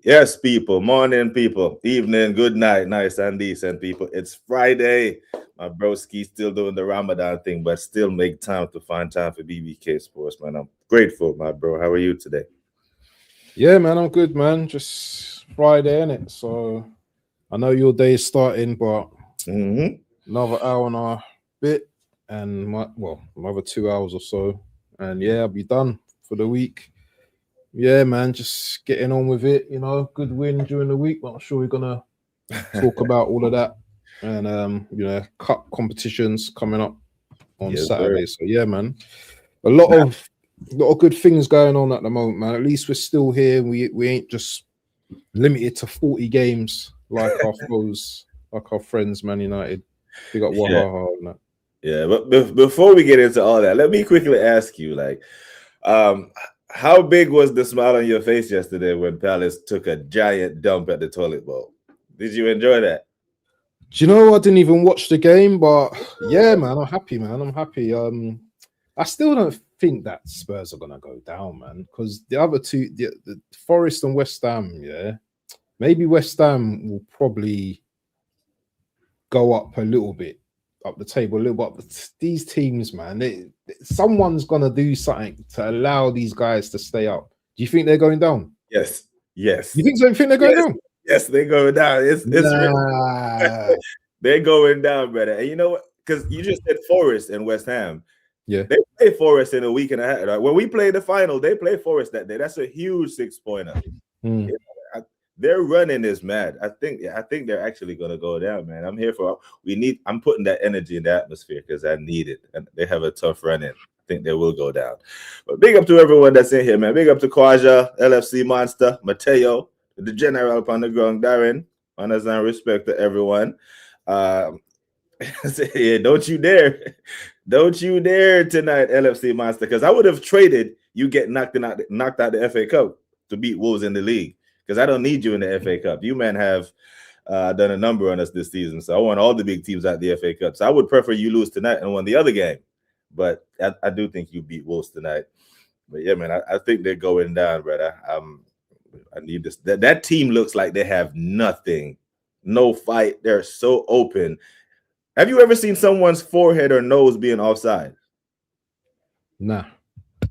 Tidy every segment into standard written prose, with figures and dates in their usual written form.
Yes, people, morning, people, evening, good night, nice and decent, people. It's Friday. My broski still doing the Ramadan thing, but still make time to find time for BBK Sports, man. I'm grateful, my bro. How are you today? Yeah, man, I'm good, man. Just Friday, innit? So I know your day is starting, but Mm-hmm. another hour and a bit, and another 2 hours or so, and yeah, I'll be done for the week. Yeah, man, just getting on with it. Good win during the week. But I'm sure we're gonna talk about all of that, and cup competitions coming up on Yes, sir. Saturday. So yeah, man, a lot of good things going on at the moment, man. At least we're still here. We ain't just limited to 40 games like our foes, like our friends, Man United. We got Yeah, Wahaha and that. yeah. But before we get into all that, let me quickly ask you, um, how big was the smile on your face yesterday when Palace took a giant dump at the toilet bowl? Did you enjoy that? Do you know I didn't even watch the game, but yeah, man, I'm happy, man. I'm happy. I still don't think that Spurs are gonna go down, man, because the other two, the Forest and West Ham, yeah, maybe West Ham will probably go up a little bit up the table a little bit. But these teams, man, someone's gonna do something to allow these guys to stay up. Do you think they're going down? Yes, yes, You think so? You think they're going yes, down? yes. They're going down. It's Nah. they're going down, brother. And you know what? Because you just said Forest and West Ham. Yeah. They play Forest in a week and a half. Right? When we played the final, they play Forest that day. That's a huge 6-pointer. Mm. Their running is mad. I think they're actually gonna go down, man. I'm here for I'm putting that energy in the atmosphere because I need it. And they have a tough run in. I think they will go down. But big up to everyone that's in here, man. Big up to Kwaja, LFC Monster, Mateo, the general upon the ground, Darren. Honors and respect to everyone. Yeah, don't you dare. Don't you dare tonight, LFC Monster, because I would have traded you get knocked out the FA Cup to beat Wolves in the league. Because I don't need you in the FA Cup. You men have done a number on us this season. So I want all the big teams out the FA Cup. So I would prefer you lose tonight and win the other game. But I do think you beat Wolves tonight. But yeah, man, I think they're going down, brother. I need this. That team looks like they have nothing. No fight. They're so open. Have you ever seen someone's forehead or nose being offside? Nah.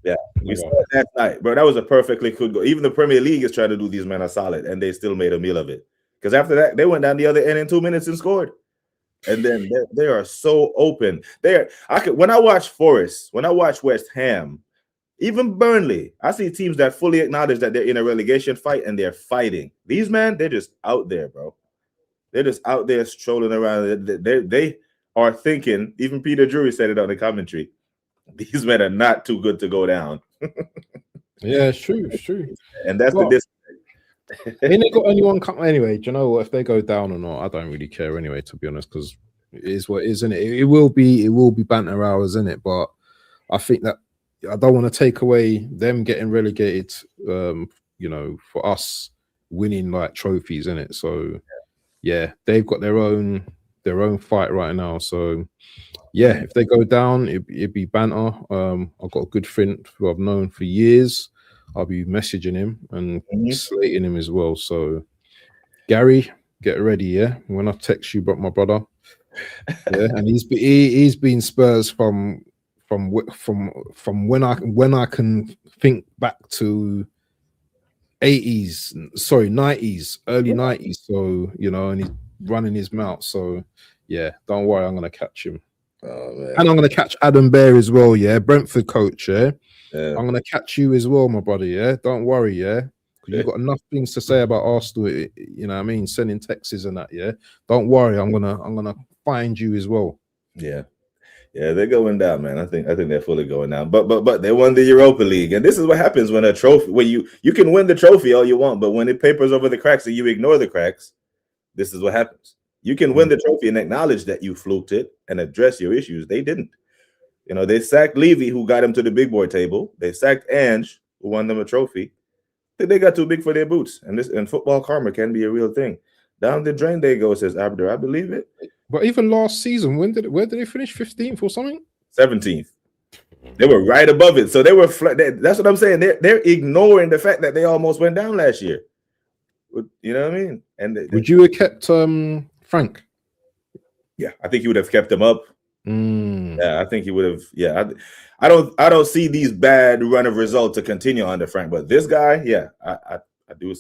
Yeah, we saw it that night, bro. That was a perfectly good goal. Even the Premier League is trying to do these men a solid, and they still made a meal of it. Because after that, they went down the other end in 2 minutes and scored. And then they are so open. When I watch Forest, when I watch West Ham, even Burnley, I see teams that fully acknowledge that they're in a relegation fight and they're fighting. These men, they're just out there, bro. They're just out there strolling around. They are thinking. Even Peter Drury said it on the commentary. These men are not too good to go down. Yeah, it's true. It's true. And that's Well, the ain't they got anyone come anyway? Do you know what? If they go down or not, I don't really care anyway, to be honest, because it is what it is, isn't it? It will be banter hours, isn't it? But I think that I don't want to take away them getting relegated, for us winning like trophies, isn't it? So yeah, they've got their own fight right now. So yeah, if they go down, it'd be banter. I've got a good friend who I've known for years. I'll be messaging him and slating him as well. So Gary, get ready, yeah. When I text you, my brother, yeah, and he's been Spurs from when I can think back to 90s, early 90s. So and he's running his mouth. So yeah, don't worry, I'm gonna catch him. And I'm gonna catch Adam Bear as well, yeah. Brentford coach, yeah. I'm gonna catch you as well, my brother, yeah. Don't worry, yeah. Because you've got enough things to say about Arsenal, you know what I mean, sending texts and that, yeah. Don't worry, I'm gonna find you as well. Yeah. Yeah, they're going down, man. I think they're fully going down. But they won the Europa League. And this is what happens when a trophy, when you can win the trophy all you want, but when it papers over the cracks and you ignore the cracks, this is what happens. You can win the trophy and acknowledge that you fluked it and address your issues. They didn't. They sacked Levy, who got him to the big boy table. They sacked Ange, who won them a trophy. I think they got too big for their boots. And football karma can be a real thing. Down the drain they go, says Abdur. I believe it. But even last season, where did they finish? 15th or something? 17th. They were right above it. So they were flat. That's what I'm saying. They're ignoring the fact that they almost went down last year. You know what I mean? And would you have kept Frank? Yeah, I think he would have kept him up. Mm. Yeah, I think he would have. Yeah, I don't see these bad run of results to continue under Frank, but this guy, yeah, I do.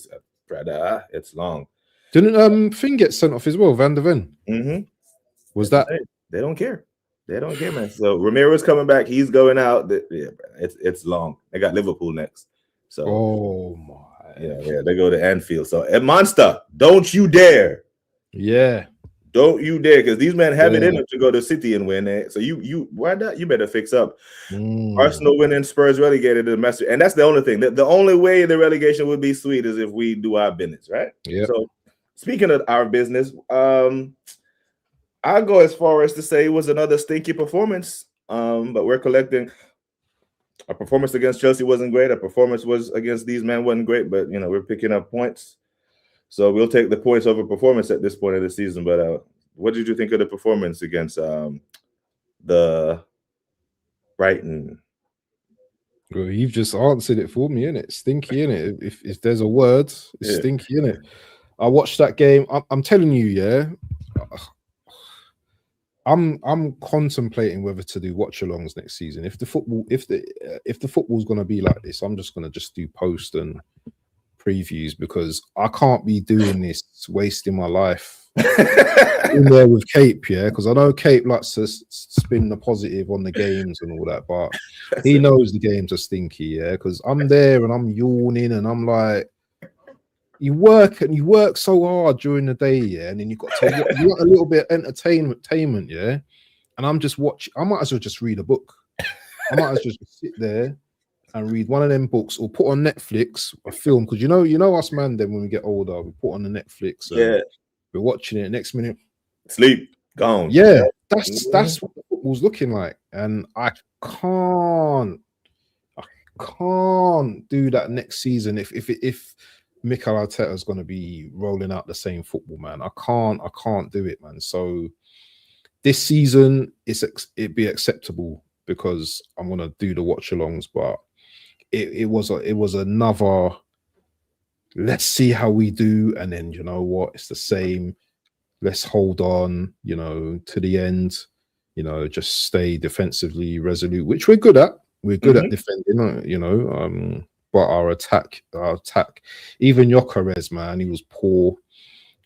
It's long. Didn't Finn get sent off as well? Van der Ven. Mm-hmm. Was that? They don't care. They don't care, man. So Ramiro's coming back. He's going out. Yeah, it's long. They got Liverpool next. So oh my. Yeah. They go to Anfield. So Monster, don't you dare. Yeah. Don't you dare, because these men have it in them to go to City and win it. So why not? You better fix up. Arsenal winning, Spurs relegated to the Master, and that's the only thing. The only way the relegation would be sweet is if we do our business, right? Yeah. So speaking of our business, I'll go as far as to say it was another stinky performance. But we're collecting. Our performance against Chelsea wasn't great. Our performance was against these men wasn't great, but we're picking up points. So we'll take the points over performance at this point of the season. But what did you think of the performance against the Brighton? Well, you've just answered it for me, innit? Stinky, innit? If there's a word, it's stinky, innit? I watched that game. I'm telling you, yeah. I'm contemplating whether to do watch-alongs next season. If the football's gonna be like this, I'm just gonna do post and previews, because I can't be doing this, wasting my life in there with Cape, yeah, because I know Cape likes to spin the positive on the games and all that, but he knows the games are stinky, yeah, because I'm there and I'm yawning and I'm like, you work so hard during the day, yeah, and then you got a little bit of entertainment, yeah, and I'm just watching. I might as well just read a book. I might as well just sit there and read one of them books, or put on Netflix a film, because you know us man, then when we get older, we put on the Netflix. Yeah, we're watching it. Next minute, sleep gone. Yeah, that's what the football's looking like, and I can't do that next season if Mikel Arteta is going to be rolling out the same football, man. I can't do it, man. So this season it'd be acceptable because I'm going to do the watch-alongs, but it was another, let's see how we do, and then you know what, it's the same. Let's hold on, to the end. Just stay defensively resolute, which we're good at. We're good at defending, but our attack, even Gyökeres, man, he was poor.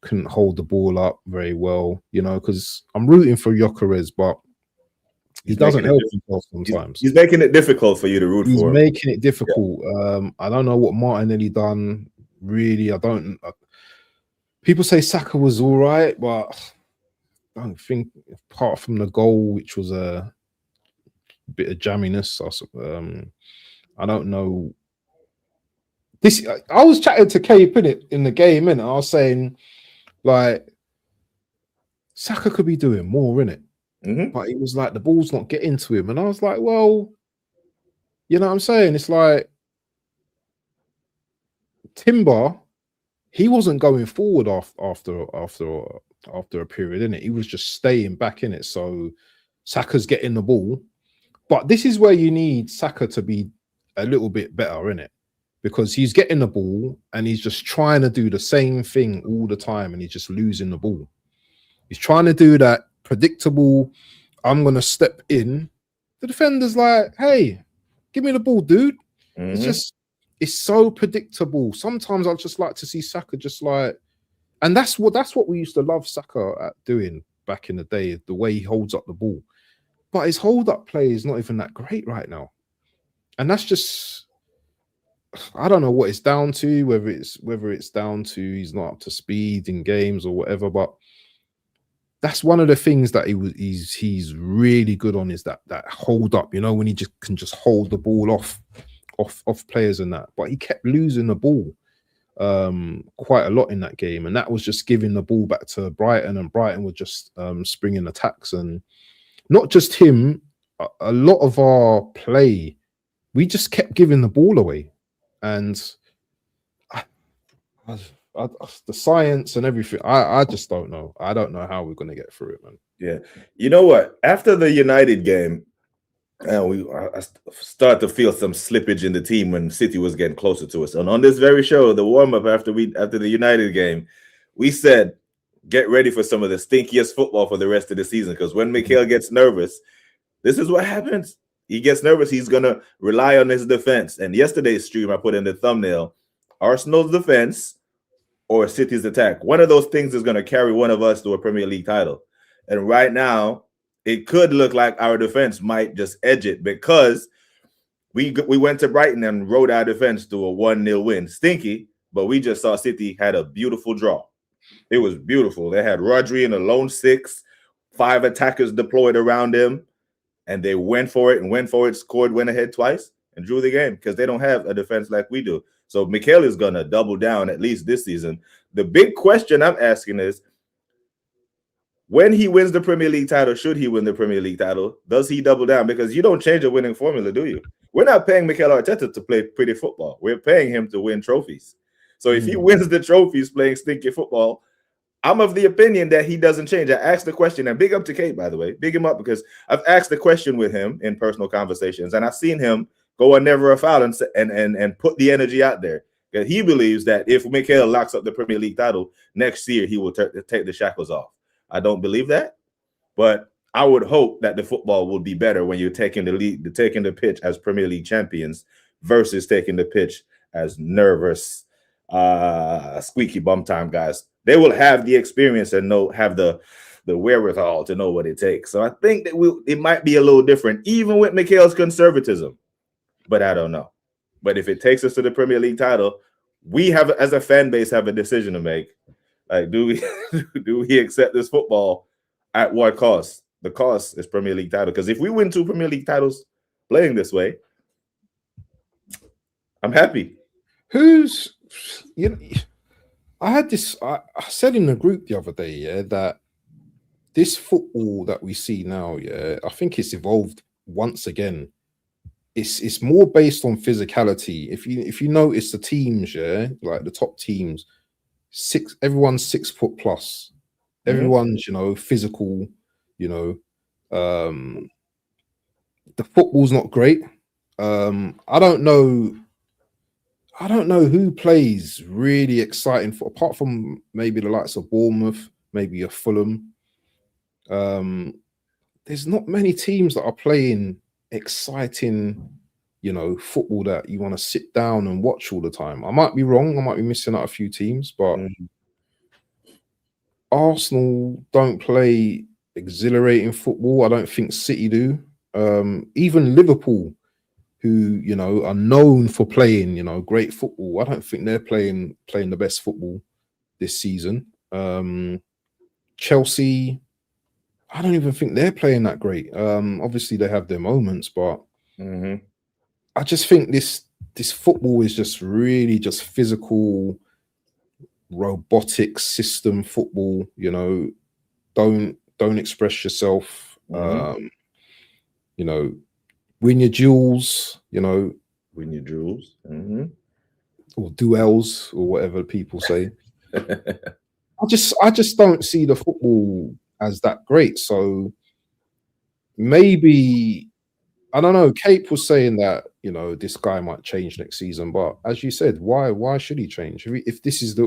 Couldn't hold the ball up very well, because I'm rooting for Gyökeres, but he doesn't help himself sometimes. He's making it difficult for you to root for. He's making it difficult. Yeah. I don't know what Martinelli done. Really, I don't. People say Saka was all right, but I don't think, apart from the goal, which was a bit of jamminess, I don't know. I was chatting to Cape in the game, and I was saying, like, Saka could be doing more, innit? But it was like the ball's not getting to him, and I was like, well, you know what I'm saying? It's like Timber, he wasn't going forward after a period, innit? He was just staying back in it. So Saka's getting the ball, but this is where you need Saka to be a little bit better, innit? Because he's getting the ball and he's just trying to do the same thing all the time, and he's just losing the ball. He's trying to do that predictable, I'm going to step in. The defender's like, hey, give me the ball, dude. It's so predictable. Sometimes I just like to see Saka just like, and that's what we used to love Saka at doing back in the day, the way he holds up the ball. But his hold-up play is not even that great right now. And that's just, I don't know what it's down to, whether it's down to he's not up to speed in games or whatever, but that's one of the things that he's really good on, is that hold up, when he just can just hold the ball off players and that. But he kept losing the ball quite a lot in that game, and that was just giving the ball back to Brighton, and Brighton were just springing attacks. And not just him, a lot of our play, we just kept giving the ball away. And the science and everything, I just don't know. I don't know how we're going to get through it, man. Yeah. You know what? After the United game, And I start to feel some slippage in the team when City was getting closer to us. And on this very show, the warm up after the United game, we said get ready for some of the stinkiest football for the rest of the season, because when Mikel gets nervous, this is what happens. He gets nervous. He's gonna rely on his defense. And yesterday's stream, I put in the thumbnail: Arsenal's defense or City's attack. One of those things is gonna carry one of us to a Premier League title. And right now, it could look like our defense might just edge it, because we went to Brighton and rode our defense to a 1-0 win. Stinky, but we just saw City had a beautiful draw. It was beautiful. They had Rodri in a lone 6, 5 attackers deployed around him, and they went for it, scored, went ahead twice, and drew the game, because they don't have a defense like we do. So Mikel is going to double down at least this season. The big question I'm asking is, when he wins the Premier League title, should he win the Premier League title, does he double down? Because you don't change a winning formula, do you? We're not paying Mikel Arteta to play pretty football. We're paying him to win trophies. So if he wins the trophies playing stinky football, I'm of the opinion that he doesn't change. I asked the question, and big up to Kate, by the way. Big him up, because I've asked the question with him in personal conversations, and I've seen him go on Never a Foul and put the energy out there. He believes that if Mikel locks up the Premier League title next year, he will take the shackles off. I don't believe that, but I would hope that the football will be better when you're taking the pitch as Premier League champions versus taking the pitch as nervous, squeaky bum time guys. They will have the experience and have the wherewithal to know what it takes. So I think that it might be a little different, even with Mikel's conservatism, but I don't know. But if it takes us to the Premier League title, we have, as a fan base, have a decision to make. Like, do we accept this football at what cost? The cost is Premier League title. Because if we win 2 Premier League titles playing this way, I'm happy. I had this. I said in the group the other day, yeah, that this football that we see now, yeah, I think it's evolved once again. It's more based on physicality. If you notice the teams, yeah, like the top teams, everyone's 6 foot plus. Everyone's, physical, the football's not great. I don't know who plays really exciting apart from maybe the likes of Bournemouth, maybe a Fulham. There's not many teams that are playing exciting, football that you want to sit down and watch all the time. I might be wrong. I might be missing out a few teams, but Arsenal don't play exhilarating football. I don't think City do. Even Liverpool, who are known for playing great football, I don't think they're playing the best football this season. Chelsea, I don't even think they're playing that great. Obviously they have their moments, but I just think this football is just really just physical, robotic system football. Don't express yourself. Win your duels. Win your duels. Or duels, or whatever people say. I just don't see the football as that great. So maybe, I don't know. Cape was saying that this guy might change next season, but as you said, why should he change? If this is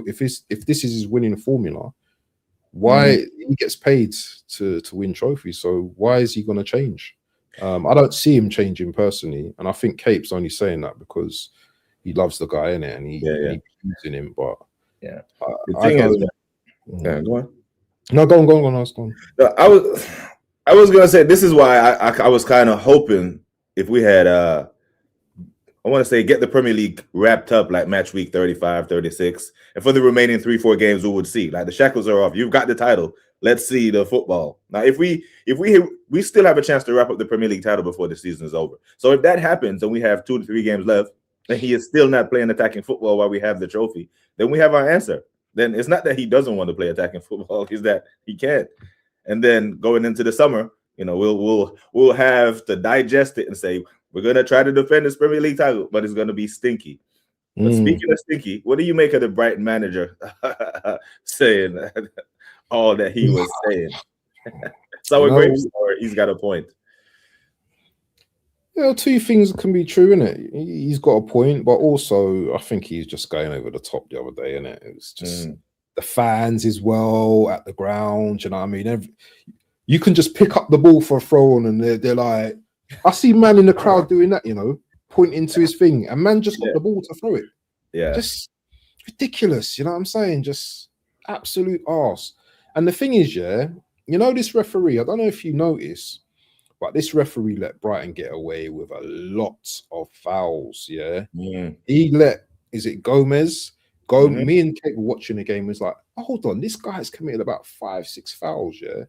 his winning formula, why he gets paid to win trophies? So why is he going to change? I don't see him changing personally, and I think Cape's only saying that because he loves the guy, innit, and he believes in him. But the thing is, go on. No, go on. No, I was gonna say, this is why I was kind of hoping if we had I want to say get the Premier League wrapped up like match week 35, 36, and for the remaining 3-4 games we would see like the shackles are off. You've got the title. Let's see the football. Now, if we still have a chance to wrap up the Premier League title before the season is over. So if that happens and we have 2 to 3 games left, and he is still not playing attacking football while we have the trophy, then we have our answer. Then it's not that he doesn't want to play attacking football; it's that he can't. And then going into the summer, we'll have to digest it and say we're gonna try to defend this Premier League title, but it's gonna be stinky. But speaking of stinky, what do you make of the Brighton manager saying all that he was saying? So a great story. He's got a point. two things can be true, innit? He's got a point, but also I think he's just going over the top the other day, innit? It was just the fans as well at the ground. You know what I mean? You can just pick up the ball for a throw on, and they're like, I see man in the crowd doing that, you know, pointing to his thing, and man just got the ball to throw it. Yeah, just ridiculous. You know what I'm saying? Just absolute arse. And the thing is, yeah, you know, this referee, I don't know if you notice, but this referee let Brighton get away with a lot of fouls. Yeah, he let, is it Gomez? Me and Kate were watching the game. Was like, oh, hold on, this guy's committed about 5-6 fouls. Yeah,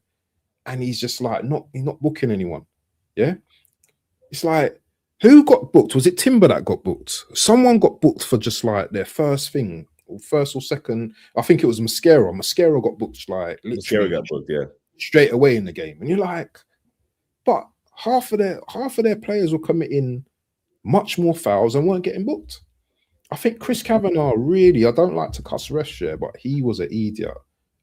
and he's just like he's not booking anyone. Yeah, it's like, who got booked? Was it Timber that got booked? Someone got booked for just like their first thing, or first or second. I think it was Mascara. Mascara got booked like literally got booked, straight away in the game, and you're like, but half of their players were committing much more fouls and weren't getting booked. I think Chris Kavanagh really, I don't like to cuss refs, yeah, but he was an idiot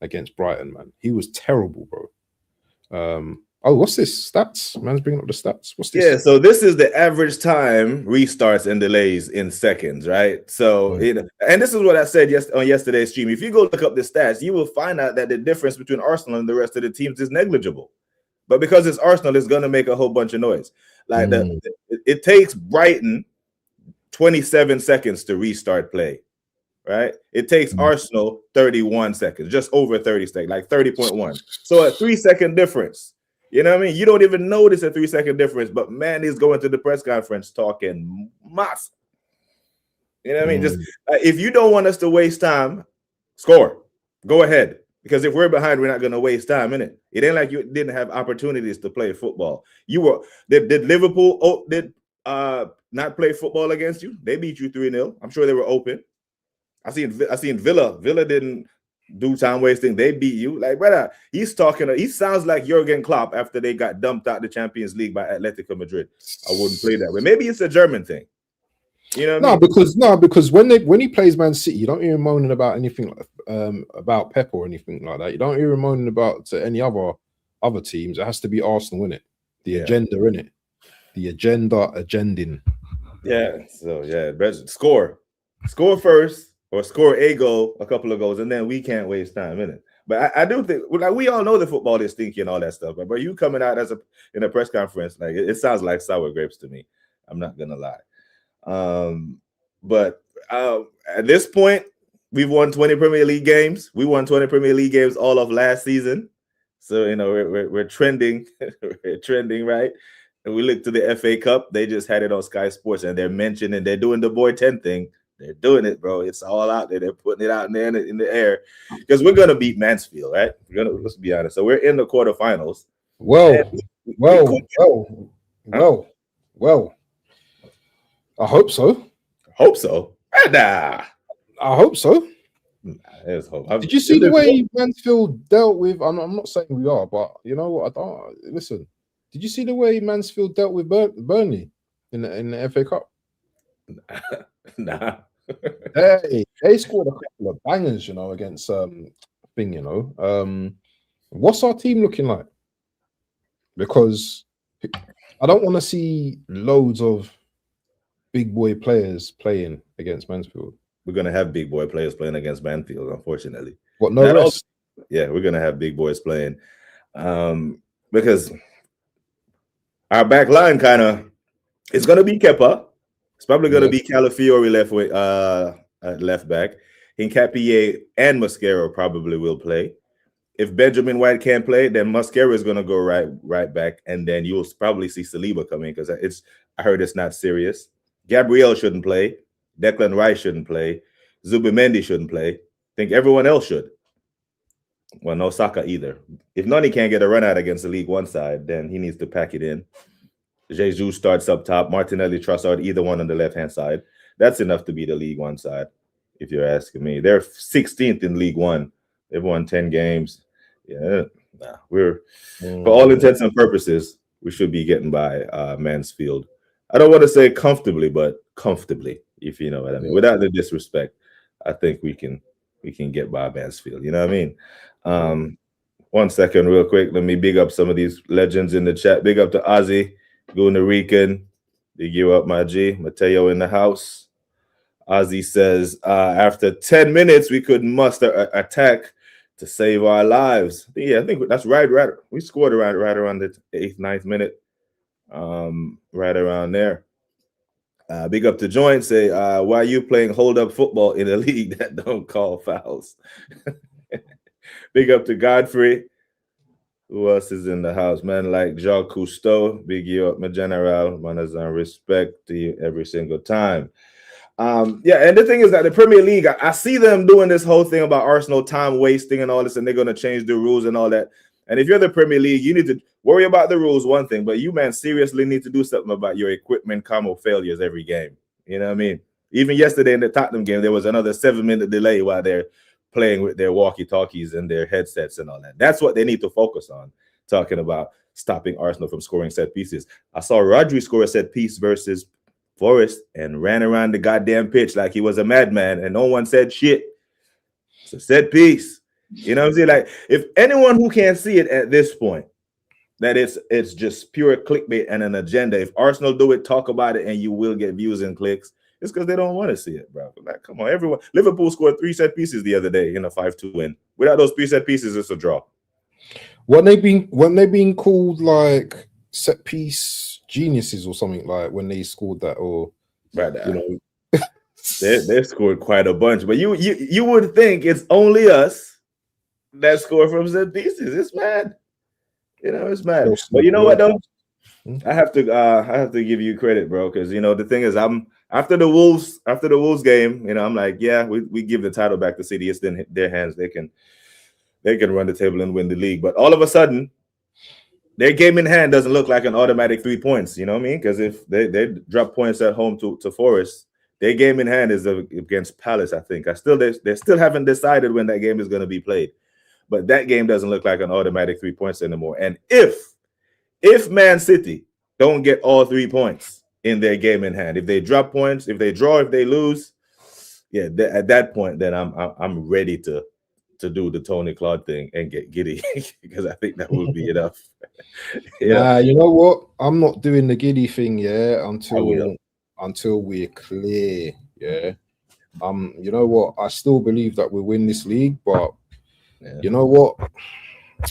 against Brighton, man. He was terrible, bro. Oh, what's this? Stats? Man's bringing up the stats. What's this? Yeah, so this is the average time restarts and delays in seconds, right? So, and this is what I said on yesterday's stream. If you go look up the stats, you will find out that the difference between Arsenal and the rest of the teams is negligible. But because it's Arsenal, it's going to make a whole bunch of noise. Like it takes Brighton 27 seconds to restart play, right? It takes Arsenal 31 seconds, just over 30 seconds, like 30.1. So a 3-second difference. You know what I mean? You don't even notice a 3-second difference, but man is going to the press conference talking mass. You know what I mean? Just if you don't want us to waste time, score. Go ahead. Because if we're behind, we're not going to waste time, innit? It ain't like you didn't have opportunities to play football. You were did Liverpool not play football against you? They beat you 3-0. I'm sure they were open. I seen Villa. Villa didn't do time wasting. They beat you. Like, brother, he sounds like Jurgen Klopp after they got dumped out the Champions League by Atletico Madrid. I wouldn't play that way. Maybe it's a German thing. You know what I mean? Because when he plays Man City, you don't hear him moaning about anything about Pep or anything like that. You don't hear him moaning about any other teams. It has to be Arsenal, innit? The agenda, innit? The agending. Yeah. So score first, or score a goal, a couple of goals, and then we can't waste time, innit? But I do think, like, we all know the football is stinky and all that stuff. But you coming out in a press conference, like, it sounds like sour grapes to me. I'm not gonna lie. But at this point, we've won 20 Premier League games. We won 20 Premier League games all of last season. So, you know, we're trending, we're trending, right? And we look to the FA Cup. They just had it on Sky Sports, and they're doing the boy 10 thing. They're doing it, bro. It's all out there. They're putting it out in there in the air, because we're gonna beat Mansfield, right? Let's be honest. So we're in the quarterfinals. Well. I hope so. Nah. I hope so. There's hope. Did you see the way Mansfield dealt with? I'm not saying we are, but you know what? I don't listen. Did you see the way Mansfield dealt with Burnley in the FA Cup? Nah. Hey, they scored a couple of bangers, you know, against thing, you know. What's our team looking like? Because I don't want to see loads of big boy players playing against Mansfield. We're gonna have big boy players playing against Mansfield, unfortunately. What, no rest? We're gonna have big boys playing. Because our back line it's gonna be Kepa. It's probably gonna be Calafiori left back. Hincapié and Mascara probably will play. If Benjamin White can't play, then Mascara is gonna go right back, and then you'll probably see Saliba come in, because I heard it's not serious. Gabriel shouldn't play. Declan Rice shouldn't play. Zubimendi shouldn't play. I think everyone else should. Well, no Saka either. If Nani can't get a run out against the League One side, then he needs to pack it in. Jesus starts up top. Martinelli, Trossard, either one on the left-hand side. That's enough to be the League One side, if you're asking me. They're 16th in League One. They've won 10 games. Yeah, for all intents and purposes, we should be getting by Mansfield. I don't want to say comfortably, but comfortably, if you know what I mean. Without the disrespect, I think we can get by Mansfield. You know what I mean? 1 second, real quick. Let me big up some of these legends in the chat. Big up to Ozzy, Gunnar Rican, Big you up, my G. Mateo in the house. Ozzy says, after 10 minutes, we could muster an attack to save our lives. Yeah, I think that's right. We scored right around the 8th, 9th minute. Right around there. Big up to Joint. Say, why are you playing hold-up football in a league that don't call fouls? Big up to Godfrey. Who else is in the house? Man, like Jacques Cousteau. Big you up, my general. Manners and respect to you every single time. Yeah, and the thing is that the Premier League, I see them doing this whole thing about Arsenal time wasting and all this, and they're going to change the rules and all that. And if you're the Premier League, you need to worry about the rules, one thing, but you, man, seriously need to do something about your equipment combo failures every game. You know what I mean? Even yesterday in the Tottenham game, there was another 7-minute delay while they're playing with their walkie-talkies and their headsets and all that. That's what they need to focus on, talking about stopping Arsenal from scoring set pieces. I saw Rodri score a set piece versus Forest and ran around the goddamn pitch like he was a madman, and no one said shit. It's a set piece. You know what I'm saying? Like, if anyone who can't see it at this point, that it's just pure clickbait and an agenda. If Arsenal do it, talk about it, and you will get views and clicks. It's because they don't want to see it, bro. Like, come on, everyone. Liverpool scored 3 set pieces the other day in a 5-2 win. Without those 3 set pieces, it's a draw. When they being called like set piece geniuses or something, like when they scored that, or right, you know, they scored quite a bunch. But you would think it's only us that score from set pieces. It's mad. You know, it's mad. But you know what though? I have to give you credit, bro, because you know the thing is, I'm after the Wolves game, you know, I'm like, yeah, we give the title back to City. It's in their hands. They can run the table and win the league. But all of a sudden, their game in hand doesn't look like an automatic 3 points. You know what I mean? Because if they drop points at home to Forest, their game in hand is against Palace. I think they still haven't decided when that game is going to be played. But that game doesn't look like an automatic 3 points anymore. And if Man City don't get all 3 points in their game in hand, if they drop points, if they draw, if they lose, yeah, at that point, then I'm ready to do the Tony Claude thing and get giddy because I think that will be enough. Yeah, you know what? I'm not doing the giddy thing, yeah, until we're clear, yeah. You know what? I still believe that we'll win this league, but you know what?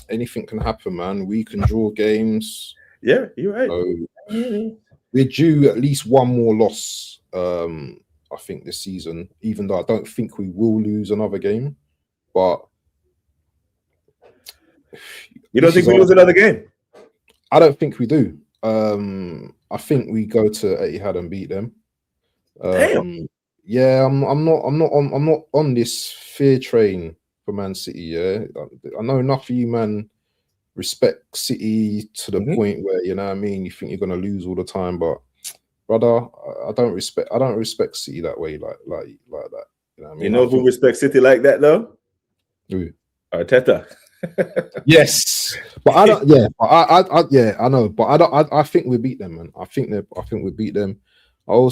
Anything can happen, man. We can draw games. Yeah, you're right. So we're due at least one more loss, I think, this season, even though I don't think we will lose another game. But you don't think we lose another game? I don't think we do. I think we go to Etihad and beat them. Damn. Yeah, I'm not on this fear train for Man City. Yeah, I know enough of you, man. Respect City to the point where, you know what I mean, you think you're gonna lose all the time, but brother, I don't respect City that way, like that. You know what I mean? You know who respects City like that though? Who? Arteta. Yes, but I don't. Yeah, but I know, but I don't. I think we beat them, man. I think we beat them. I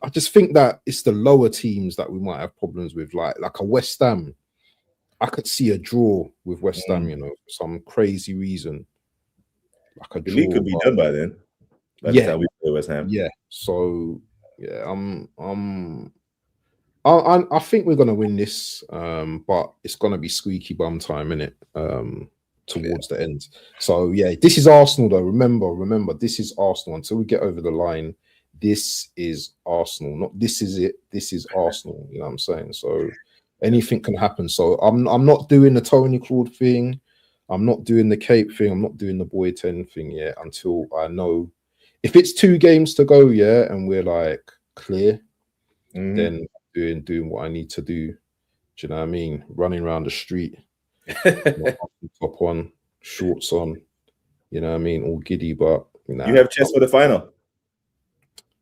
just think that it's the lower teams that we might have problems with, like a West Ham. I could see a draw with West Ham, you know, for some crazy reason. Like a the draw, league could be done by then. By the time we play West Ham. Yeah. So yeah, I think we're gonna win this, but it's gonna be squeaky bum time, innit? Towards the end. So yeah, this is Arsenal though. Remember, this is Arsenal. Until we get over the line, this is Arsenal. Not this is it. This is Arsenal. You know what I'm saying? So anything can happen. So I'm not doing the Tony Claude thing. I'm not doing the Cape thing. I'm not doing the Boy 10 thing yet until I know if it's 2 games to go, yeah, and we're like clear, then doing what I need to do. Do you know what I mean? Running around the street, top on, shorts on, you know what I mean? All giddy, but you know. You have chest for the final.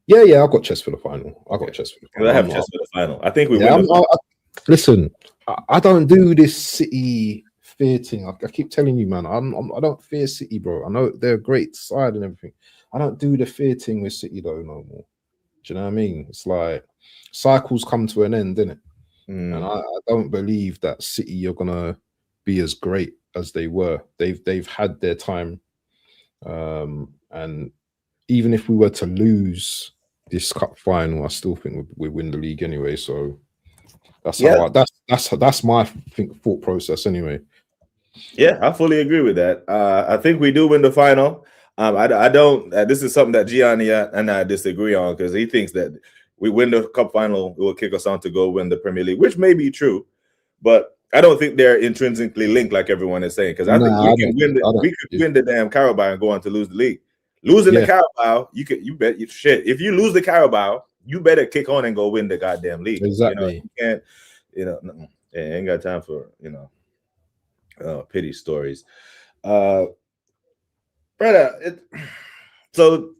Yeah, I've got chest for the final. I have chest for the final. I think we win. Listen, I don't do this City fear thing. I keep telling you, man, I don't fear City, bro. I know they're a great side and everything. I don't do the fear thing with City though no more. Do you know what I mean? It's like cycles come to an end, innit? And I don't believe that City are gonna be as great as they were. They've had their time, and even if we were to lose this cup final, I still think we win the league anyway. So that's how that's my thought process anyway. Yeah, I fully agree with that. I think we do win the final. I don't. This is something that Gianni and I disagree on, because he thinks that we win the cup final, it will kick us on to go win the Premier League, which may be true, but I don't think they're intrinsically linked like everyone is saying. Because I think we could win the damn Carabao and go on to lose the league. Losing the Carabao, you bet shit. If you lose the Carabao, you better kick on and go win the goddamn league. Exactly. You can't. Ain't got time for pity stories. Brother, so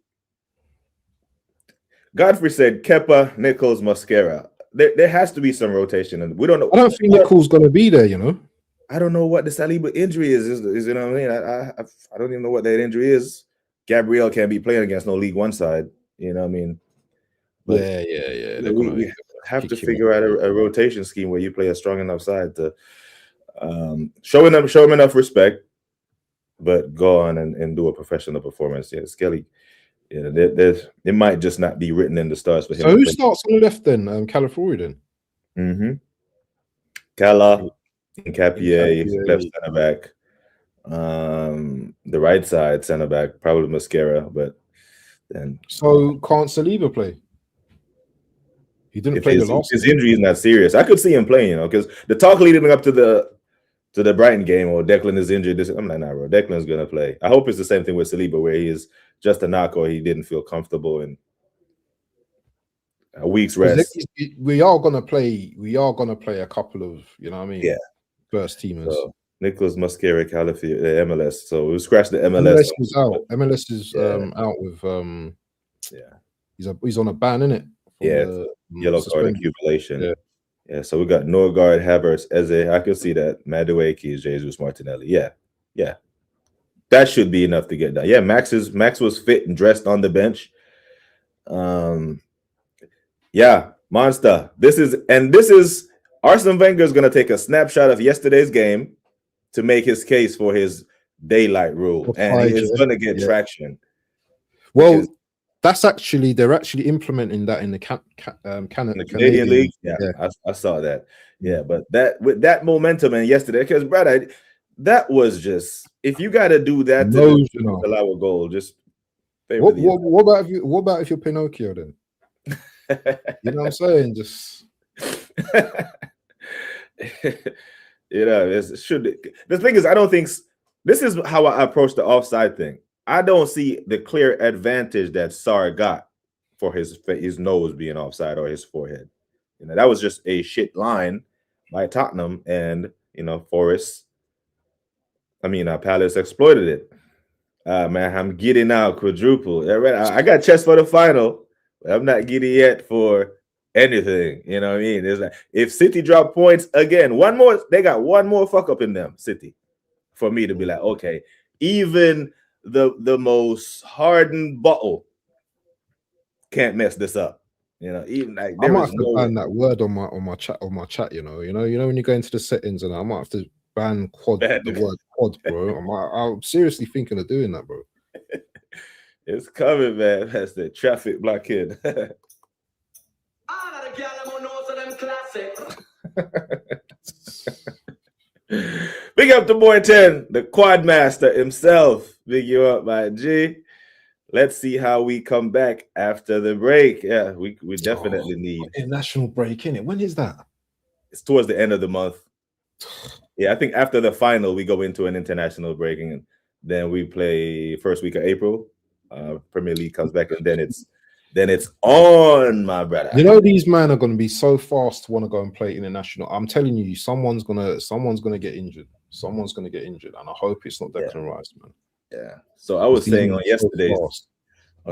Godfrey said Kepa, Nichols, Mosquera. There has to be some rotation, and we don't know. I don't think Nichols going to be there. I don't know what the Saliba injury is. You know what I mean? I don't even know what that injury is. Gabriel can't be playing against no League One side. You know what I mean? But yeah. We have to figure out a rotation scheme where you play a strong enough side to show him enough respect, but go on and do a professional performance. Yeah, Skelly. Yeah, it might just not be written in the stars for him. So who starts on the left then? Calafiori then. Mm-hmm. Cala, Capier, left center back. The right side center back, probably Mosquera, but then. So can't Saliba play? He didn't play the last. His injury is not serious. I could see him playing, because the talk leading up to the Brighton game, or Declan is injured. I'm like, nah, bro. Declan's gonna play. I hope it's the same thing with Saliba, where he is just a knock, or he didn't feel comfortable in a week's rest. We are gonna play a couple of, first teamers. So, Nicholas Mosquera, Calafiori, MLS. So we scratched the MLS. MLS is out. MLS is out with He's on a ban, innit? Yellow card accumulation. Yeah, so we got Norgard, Havertz, Eze. I can see that. Madueke, Jesus, Martinelli. Yeah. That should be enough to get done. Yeah, Max was fit and dressed on the bench. Monster. This is Arsene Wenger is going to take a snapshot of yesterday's game to make his case for his daylight rule, and he's going to get traction. Well, they're actually implementing that in the Canadian League. Yeah. I saw that. Yeah, but with that momentum and yesterday, because brother, that was just, if you got to do that to allow a goal, just what about if you're Pinocchio then? You know what I'm saying? Just the thing is, I don't think this is how I approach the offside thing. I don't see the clear advantage that Sarr got for his nose being offside or his forehead. That was just a shit line by Tottenham, and Palace exploited it. Man, I'm giddy now, quadruple. I got chest for the final, but I'm not giddy yet for anything. You know what I mean? It's like, if City drop points again, they got one more fuck up in them, City, for me to be like, okay, even the most hardened bottle can't mess this up. Even like I might have to ban that word on my chat. You know when you go into the settings, and I might have to ban the word quad, bro. I'm seriously thinking of doing that, bro. It's coming, man. That's the traffic blockade. Big up to boy 10, the quad master himself. Big you up, my G. Let's see how we come back after the break. Yeah, we definitely need a national break, innit? When is that? It's towards the end of the month. Yeah, I think after the final we go into an international break, and then we play first week of April. Premier League comes back, and then it's on, my brother. These men are going to be so fast to want to go and play international. I'm telling you, someone's gonna get injured. Someone's gonna get injured, and I hope it's not Declan Rice, man. Yeah. So I was saying on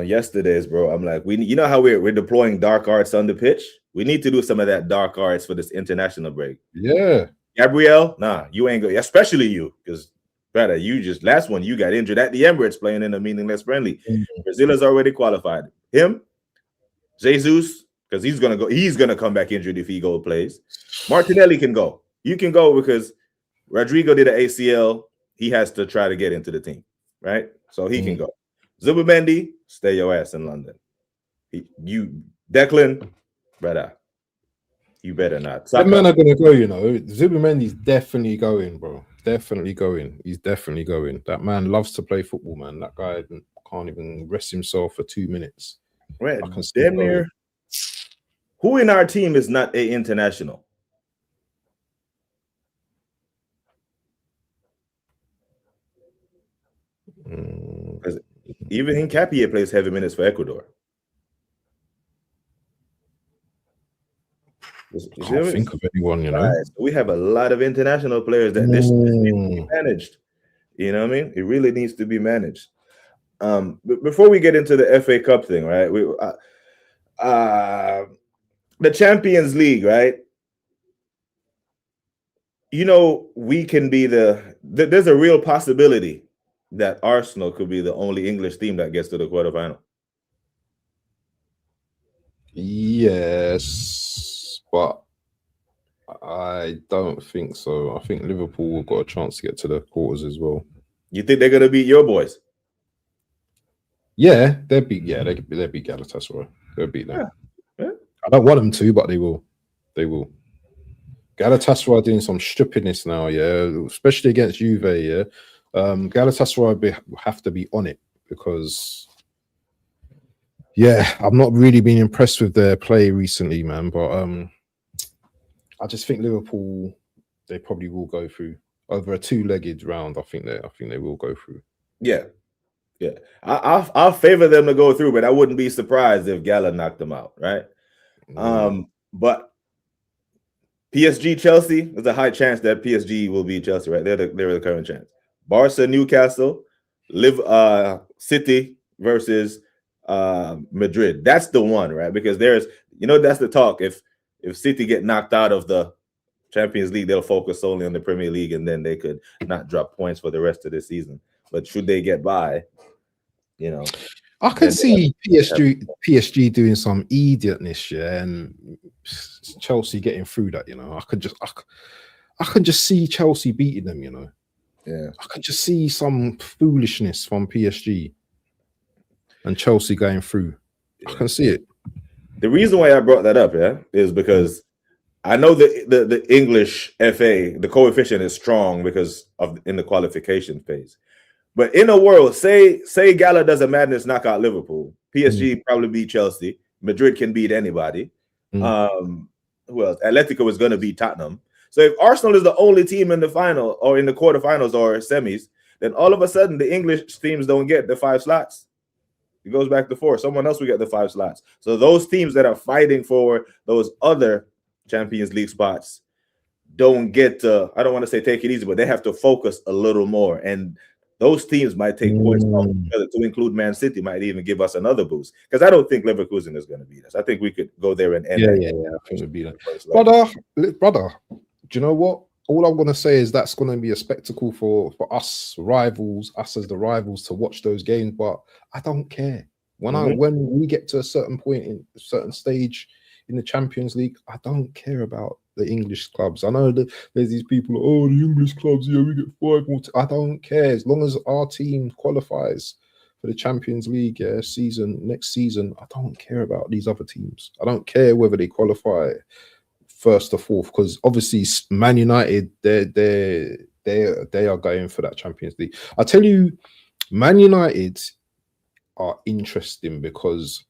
yesterday's, bro, I'm like, how we're deploying dark arts on the pitch. We need to do some of that dark arts for this international break. Yeah. Gabriel, nah, you ain't good, especially you, because brother, last one you got injured at the Emirates playing in a meaningless friendly. Brazil has already qualified. Him, Jesus, because he's gonna come back injured if he plays. Martinelli can go. You can go because Rodrigo did an ACL. He has to try to get into the team, right? So he can go. Zubimendi, stay your ass in London. Declan, brother, you better not. That man are gonna go, you know. Zubimendi's definitely going, bro. Definitely going. He's definitely going. That man loves to play football, man. That guy can't even rest himself for 2 minutes. Right, damn near. Who in our team is not a international? Even Hincapié plays heavy minutes for Ecuador. I can't think of anyone, you know. Right. So we have a lot of international players that this needs to be managed. You know what I mean? It really needs to be managed. Before we get into the FA Cup thing, right? The Champions League, right? You know, we can be there's a real possibility that Arsenal could be the only English team that gets to the quarterfinal. Yes, but I don't think so. I think Liverpool have got a chance to get to the quarters as well. You think they're gonna beat your boys? Yeah, they beat Galatasaray. They'll beat them. Yeah. I don't want them to, but they will. They will. Galatasaray are doing some stupidness now, yeah, especially against Juve, yeah. Galatasaray have to be on it because, yeah, I've not really been impressed with their play recently, man. But I just think Liverpool, they probably will go through over a two-legged round. I think they will go through. Yeah. I'll favor them to go through, but I wouldn't be surprised if Gala knocked them out, right? But PSG, Chelsea, there's a high chance that PSG will beat Chelsea, right? They're the current chance. Barca, Newcastle, City versus Madrid. That's the one, right? Because that's the talk. If City get knocked out of the Champions League, they'll focus solely on the Premier League, and then they could not drop points for the rest of the season. But should they get by, you know, I can see PSG doing some idiotness, yeah, and Chelsea getting through that. You know, I can just see Chelsea beating them. You know, yeah, I can just see some foolishness from PSG and Chelsea going through. Yeah. I can see it. The reason why I brought that up, yeah, is because I know the English FA, the coefficient is strong because of in the qualification phase. But in a world, say Gala does a madness knockout Liverpool, PSG probably beat Chelsea, Madrid can beat anybody. Who else? Atletico is going to beat Tottenham. So if Arsenal is the only team in the final or in the quarterfinals or semis, then all of a sudden the English teams don't get the 5 slots. It goes back to 4. Someone else will get the 5 slots. So those teams that are fighting for those other Champions League spots don't get to, I don't want to say take it easy, but they have to focus a little more. And those teams might take points off together, to include Man City, might even give us another boost. Because I don't think Leverkusen is going to beat us. I think we could go there and end. Yeah, I think we'd beat that. Brother, do you know what? All I'm going to say is that's going to be a spectacle for us rivals, us as the rivals, to watch those games. But I don't care. When we get to a certain point in a certain stage in the Champions League, I don't care about the English clubs. I know that there's these people, the English clubs, yeah, we get 5 more. I don't care. As long as our team qualifies for the Champions League next season, I don't care about these other teams. I don't care whether they qualify first or fourth, because obviously Man United, they are going for that Champions League. I tell you, Man United are interesting because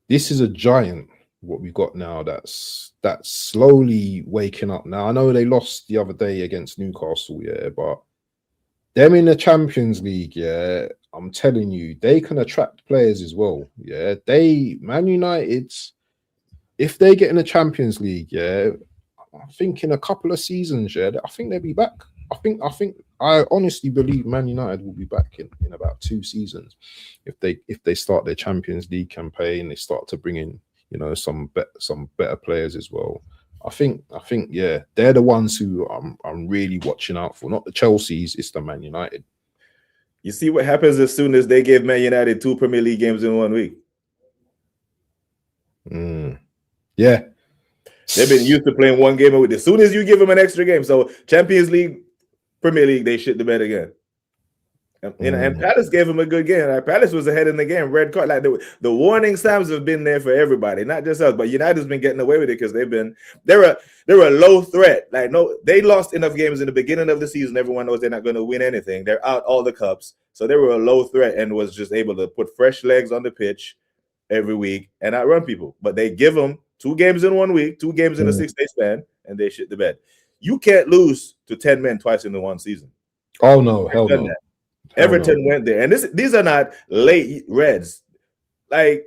this is a giant. What we got now, that's slowly waking up. Now I know they lost the other day against Newcastle, yeah, but them in the Champions League, yeah, I'm telling you, they can attract players as well. Yeah, Man United, if they get in the Champions League, yeah, I think in a couple of seasons, yeah, I think they'll be back. I honestly believe Man United will be back in about 2 seasons if they start their Champions League campaign. They start to bring in, you know, some better players as well. I think, yeah, they're the ones who I'm really watching out for. Not the Chelseas, it's the Man United. You see what happens as soon as they give Man United 2 Premier League games in 1 week. Yeah, they've been used to playing 1 game a week. As soon as you give them an extra game, so Champions League, Premier League, they shit the bed again. And Palace gave him a good game. Like, Palace was ahead in the game, red card. Like the warning signs have been there for everybody, not just us. But United's been getting away with it because they're a low threat. Like they lost enough games in the beginning of the season. Everyone knows they're not going to win anything. They're out all the cups, so they were a low threat and was just able to put fresh legs on the pitch every week and outrun people. But they give them 2 games in 1 week, 2 games in a 6-day span, and they shit the bed. You can't lose to 10 men twice in the one season. Oh no, hell no. Everton went there, and these are not late Reds. Like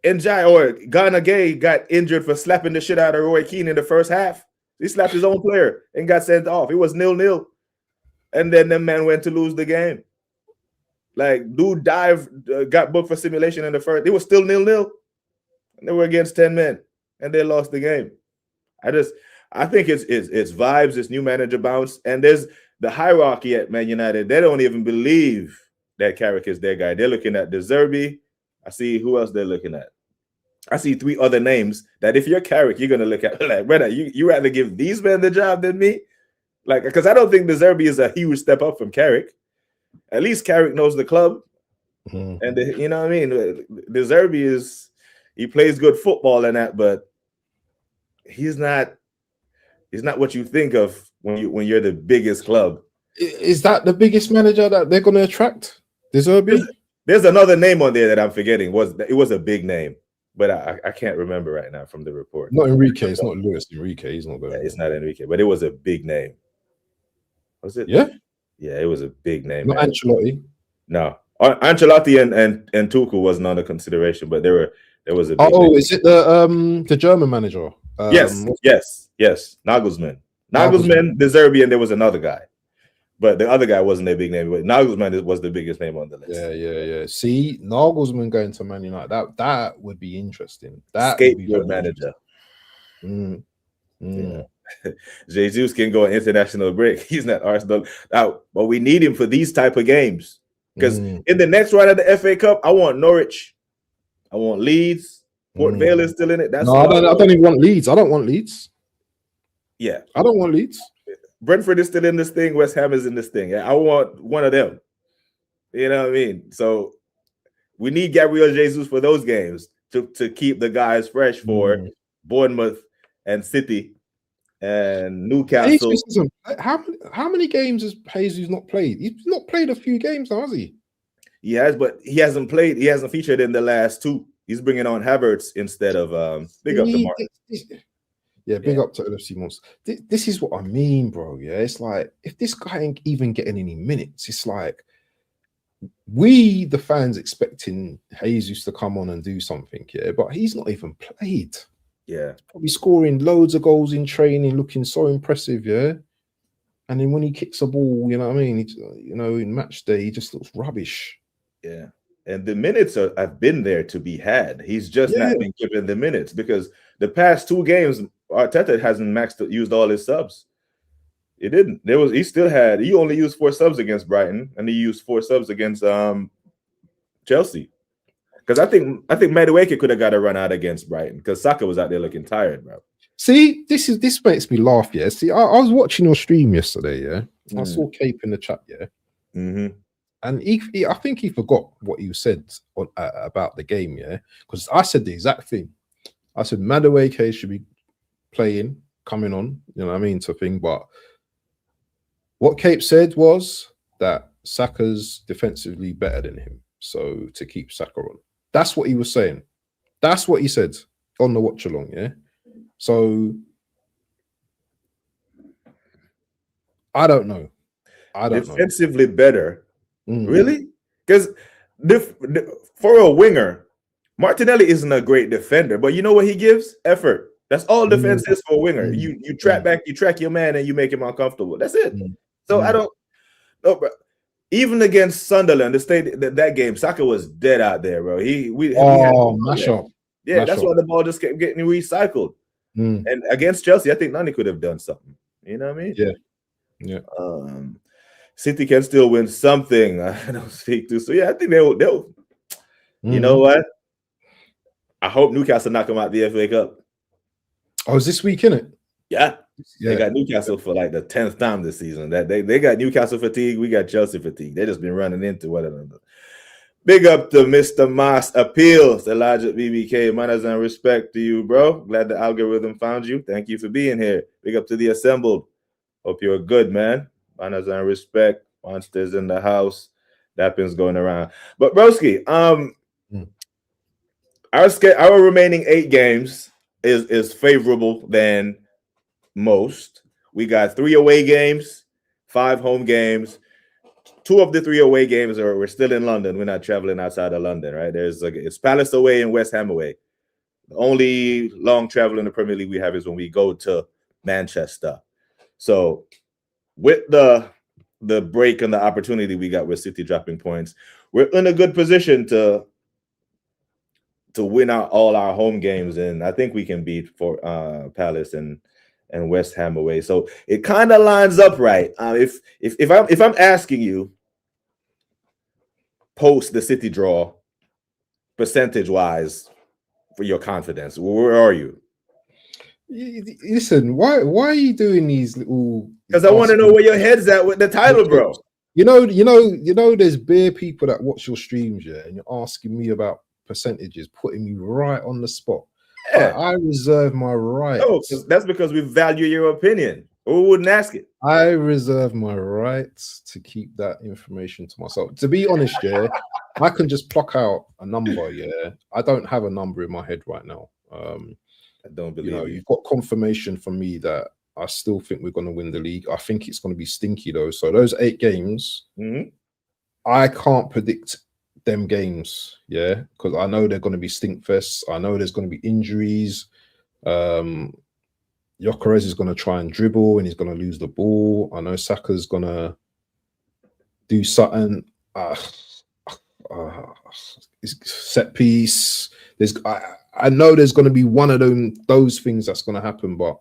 Njai or Ghana Gay got injured for slapping the shit out of Roy Keane in the first half. He slapped his own player and got sent off. It was 0-0, and then the man went to lose the game. Like dude got booked for simulation in the first. It was still 0-0, and they were against 10 men, and they lost the game. I think it's vibes, it's new manager bounce, and there's the hierarchy at Man United. They don't even believe that Carrick is their guy. They're looking at De Zerbi. I see who else they're looking at. I see 3 other names that if you're Carrick, you're gonna look at like, brother, you rather give these men the job than me? Like, because I don't think De Zerbi is a huge step up from Carrick. At least Carrick knows the club, and you know what I mean. De Zerbi he plays good football and that, but he's not what you think of when you're the biggest club. Is that the biggest manager that they're going to attract? De Zerbi? There's another name on there that I'm forgetting. It was a big name, but I can't remember right now from the report. Not Enrique. It's not Luis Enrique. He's not there. It's not Enrique, but it was a big name. Was it? Yeah. Yeah, it was a big name. Not Ancelotti. No, Ancelotti and Tuchel wasn't under consideration, but there was a big name. Is it the German manager? Yes. Nagelsmann, De Zerbi, and there was another guy, but the other guy wasn't a big name. But Nagelsmann was the biggest name on the list. Yeah. See, Nagelsmann going to Man United, that would be interesting. That Scapegoat manager. Yeah. Jesus can go on international break. He's not Arsenal out, but we need him for these type of games because in the next round of the FA Cup, I want Norwich, I want Leeds. Port Vale is still in it. That's I don't even want Leeds. I don't want Leeds. Yeah, I don't want Leeds. Brentford is still in this thing. West Ham is in this thing. I want one of them. You know what I mean? So we need Gabriel Jesus for those games to keep the guys fresh for Bournemouth and City and Newcastle. How many games has Jesus not played? He's not played a few games now, has he? He has, but he hasn't played. He hasn't featured in the last 2. He's bringing on Havertz instead of big up to Mark. Big up to LFC Monster. This is what I mean, bro. Yeah, it's like if this guy ain't even getting any minutes, it's like we, the fans, expecting Jesus to come on and do something. Yeah, but he's not even played. Yeah, he's probably scoring loads of goals in training, looking so impressive. Yeah, and then when he kicks a ball, you know what I mean? In match day, he just looks rubbish. Yeah. And the minutes have been there to be had. He's just not been given the minutes because the past 2 games, Arteta hasn't used all his subs. He didn't. He only used 4 subs against Brighton, and he used 4 subs against Chelsea. Because I think Madueke could have got a run out against Brighton because Saka was out there looking tired, bro. See, this makes me laugh. Yeah. See, I was watching your stream yesterday. Yeah, I saw Cape in the chat. Yeah. And I think he forgot what you said about the game, yeah? Because I said the exact thing. I said Madueke should be coming on, you know what I mean, to thing. But what Cape said was that Saka's defensively better than him. So to keep Saka on. That's what he was saying. That's what he said on the watch along, yeah? So I don't know. Defensively better. Really? Because for a winger, Martinelli isn't a great defender, but you know what he gives? Effort. That's all defense is for a winger. You track back, you track your man, and you make him uncomfortable. That's it. So I don't know, bro. Even against Sunderland, that game, Saka was dead out there, bro. Mash up. Yeah, that's why the ball just kept getting recycled. And against Chelsea, I think Nani could have done something. You know what I mean? Yeah. City can still win something. I don't speak to. So yeah, I think they'll. You know what? I hope Newcastle knock them out the FA Cup. Oh, is this week, innit? Yeah, They got Newcastle for like the 10th time this season. That they got Newcastle fatigue. We got Chelsea fatigue. They just been running into one another. Big up to Mr. Moss Appeals, Elijah BBK. Manners and respect to you, bro. Glad the algorithm found you. Thank you for being here. Big up to the assembled. Hope you're good, man. Manners and respect. Monsters in the house. Dapping's going around. But broski, our remaining 8 games is favorable than most. We got 3 away games, 5 home games. 2 of the 3 away games we're still in London. We're not traveling outside of London, right? It's Palace away and West Ham away. The only long travel in the Premier League we have is when we go to Manchester. So with the break and the opportunity we got with City dropping points, we're in a good position to win out all our home games, and I think we can beat for Palace and West Ham away. So it kind of lines up right. If I'm asking you post the City draw, percentage wise, for your confidence, where are you? Listen, why are you doing these little? Because I want to know where your head's at with the title, bro. You know, there's bare people that watch your streams, yeah, and you're asking me about percentages, putting me right on the spot. Yeah. I reserve my right. No, that's because we value your opinion, or we wouldn't ask it. I reserve my right to keep that information to myself. To be honest, yeah, I can just pluck out a number. Yeah, I don't have a number in my head right now. I don't believe you've got confirmation from me that I still think we're going to win the league. I think it's going to be stinky though. So those 8 games, I can't predict them games, yeah, because I know they're going to be stinkfests. I know there's going to be injuries. Gyökeres is going to try and dribble and he's going to lose the ball. I know Saka's going to do something. Set piece. I know there's going to be one of those things that's going to happen, but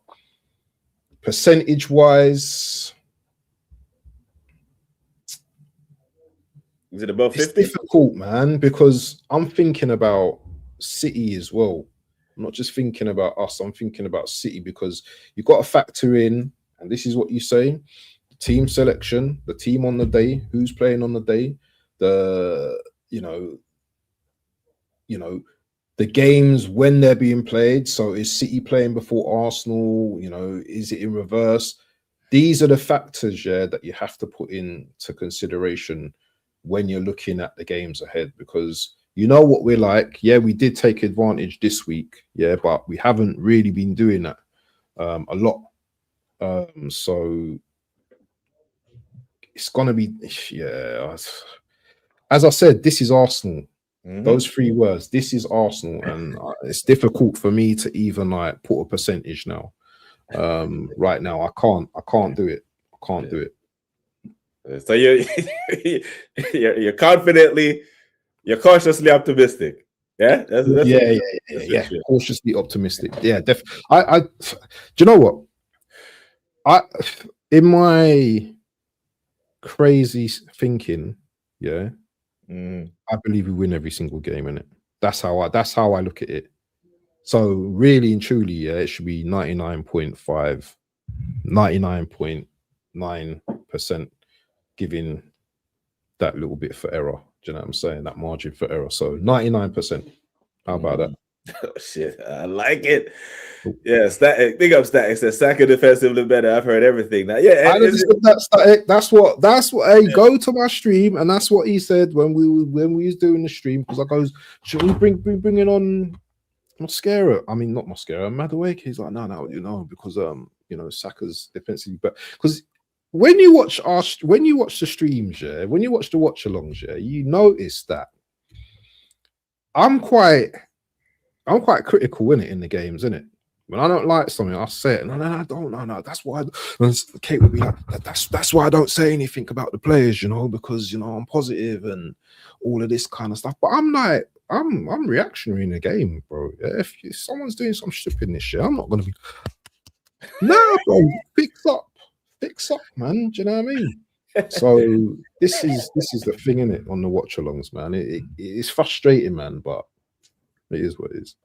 percentage wise, is it above 50? It's difficult, man, because I'm thinking about City as well. I'm not just thinking about us. I'm thinking about City, because you've got to factor in, and this is what you say, the team selection, the team on the day, who's playing on the day, the games when they're being played. So is City playing before Arsenal? Is it in reverse? These are the factors, yeah, that you have to put into consideration when you're looking at the games ahead, because you know what we're like. Yeah, we did take advantage this week, yeah, but we haven't really been doing that a lot. So it's gonna be, yeah. As I said, this is Arsenal. Those 3 words. This is Arsenal, and it's difficult for me to even like put a percentage now. Right now, I can't do it. I can't do it. So you're you're cautiously optimistic. Yeah, that's yeah. Cautiously optimistic. Yeah, definitely. Do you know what? In my crazy thinking, yeah. I believe we win every single game, innit? That's how I look at it. So really and truly, yeah, it should be 99.5, 99.9% giving that little bit for error. Do you know what I'm saying? That margin for error. So 99%. How about that? Oh shit, I like it. Yeah, Static. Big up Static. Says Saka defensively better. I've heard everything. Now, yeah, that's what. Hey, go to my stream, and that's what he said when we was doing the stream. Because I goes, should we bringing on Mascara? I mean, not Mascara. Madueke. He's like, no, because Saka's defensively better. Because when you watch the streams, yeah, when you watch the watch alongs, yeah, you notice that I'm quite critical in the games, innit? When I don't like something, I'll say it. No, I don't. No, that's why. Kate would be like, that's why I don't say anything about the players, because I'm positive and all of this kind of stuff. But I'm like, I'm reactionary in the game, bro. If someone's doing some stupid in this shit, I'm not gonna be. No, bro, fix up, man. Do you know what I mean? So this is the thing, innit, on the watch alongs, man. It's frustrating, man, but it is what it is.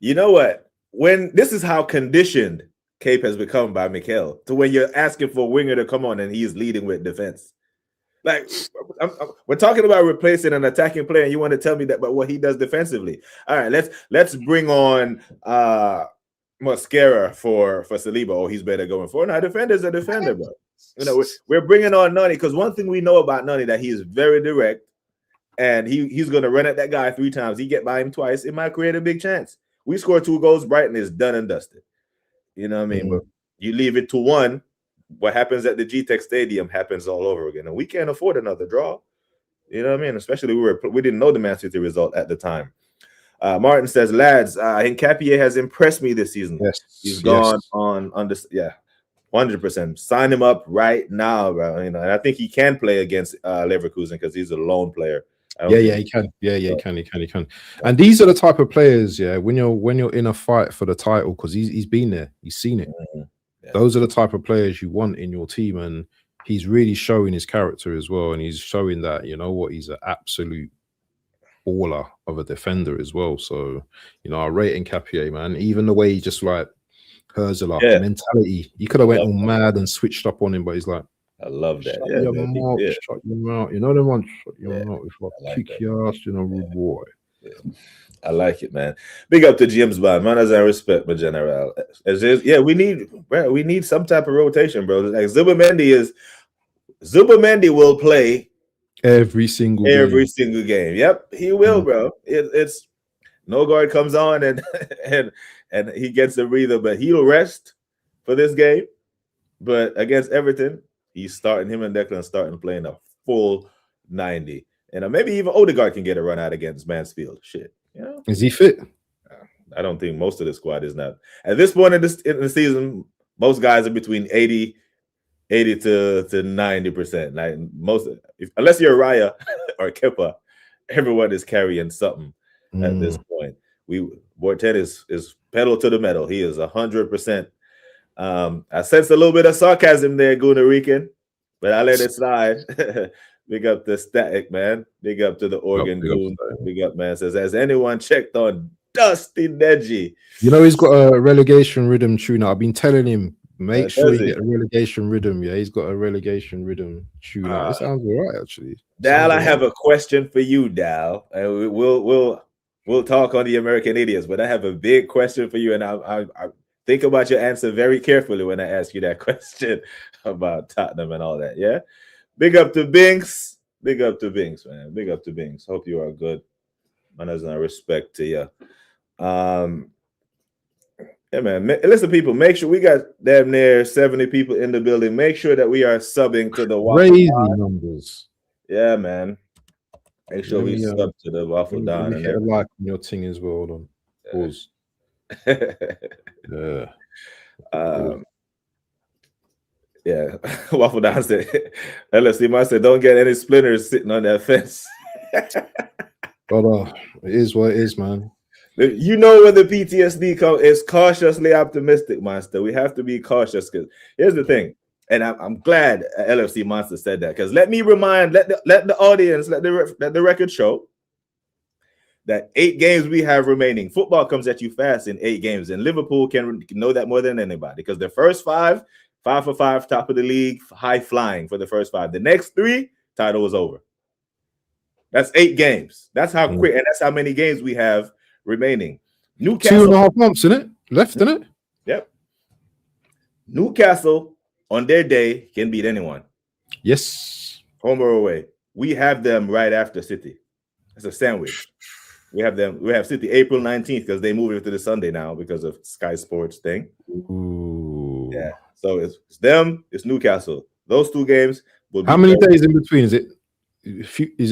You know what? When this is how conditioned Cape has become by Mikel to when you're asking for a winger to come on and he's leading with defense. Like we're talking about replacing an attacking player, and you want to tell me that but what he does defensively. All right, let's bring on Mascara for Saliba. Oh, he's better going forward. Now, defender's a defender, bro. You know, we're bringing on Nani because one thing we know about Nani that he is very direct, and he's going to run at that guy 3 times. He get by him twice, it might create a big chance. We score 2 goals, Brighton is done and dusted. You know what I mean? But you leave it to 1. What happens at the GTEC Stadium happens all over again, and we can't afford another draw. You know what I mean? Especially we didn't know the Man City result at the time. Martin says, lads, Nkapie has impressed me this season. Yes, he's gone on this. Yeah, 100%. Sign him up right now, bro. You know, and I think he can play against Leverkusen because he's a lone player. He can. He can. And these are the type of players, when you're in a fight for the title, because he's been there, he's seen it. Yeah. Those are the type of players you want in your team, and he's really showing his character as well, and he's showing that he's an absolute baller of a defender as well. So I rate Nkapie, man. Even the way he just like Herzler mentality, he could have went all mad and switched up on him, but he's like, I love that. Shut your mouth. You know the one. Shut your mouth. If I kick your ass, rude boy. Yeah. I like it, man. Big up to James Bond. Manners and respect, my general. We need some type of rotation, bro. Like Zubimendi will play every single game. Yep, he will, bro. It's Nogard comes on and he gets a breather, but he'll rest for this game. But against Everton, he's starting him and Declan starting playing a full 90. And maybe even Odegaard can get a run out against Mansfield. Shit. Is he fit? I don't think most of the squad is not. At this point in the season, most guys are between 80 to 90%. Like unless you're Raya or Kepa, everyone is carrying something at this point. Bortet is pedal to the metal. He is 100%. I sense a little bit of sarcasm there, Gunarican, but I let it slide. Big up the Static, man. Big up to the Oregon Goon. Big up, man. Says, has anyone checked on Dusty Neji? He's got a relegation rhythm tune. I've been telling him, make sure you get a relegation rhythm. Yeah, he's got a relegation rhythm tune. It sounds all right, actually. Dal, I have a question for you, Dal. And we'll talk on the American Idiots, but I have a big question for you, and I think about your answer very carefully when I ask you that question about Tottenham and all that. Yeah. Big up to Binks. Big up to Binks, man. Big up to Binks. Hope you are good. Manners and respect to you. Yeah, man. Listen, people, make sure we got damn near 70 people in the building. Make sure that we are subbing to the crazy numbers. Yeah, man. Make sure we sub to the Waffle Don. And hit a like on your thing as well. Hold on. Pause. Yeah. Waffle Don said, LSD Mike said, don't get any splinters sitting on that fence. But it is what it is, man. You know when the PTSD comes, it's cautiously optimistic, Monster. We have to be cautious because here's the thing, and I'm glad LFC Monster said that, because let me remind, let the audience, let the record show that 8 games we have remaining. Football comes at you fast in 8 games, and Liverpool can know that more than anybody, because the first 5 for 5, top of the league, high flying for the first 5. The next 3, title is over. That's 8 games. That's how quick, and that's how many games we have remaining. Newcastle 2.5 months in it left, in it. Yep. Newcastle on their day can beat anyone. Yes. Home or away. We have them right after City. It's a sandwich. We have them. We have City April 19th because they moved it to the Sunday now because of Sky Sports thing. Ooh. Yeah. So it's them. It's Newcastle. Those 2 games will be. How many days in between? Is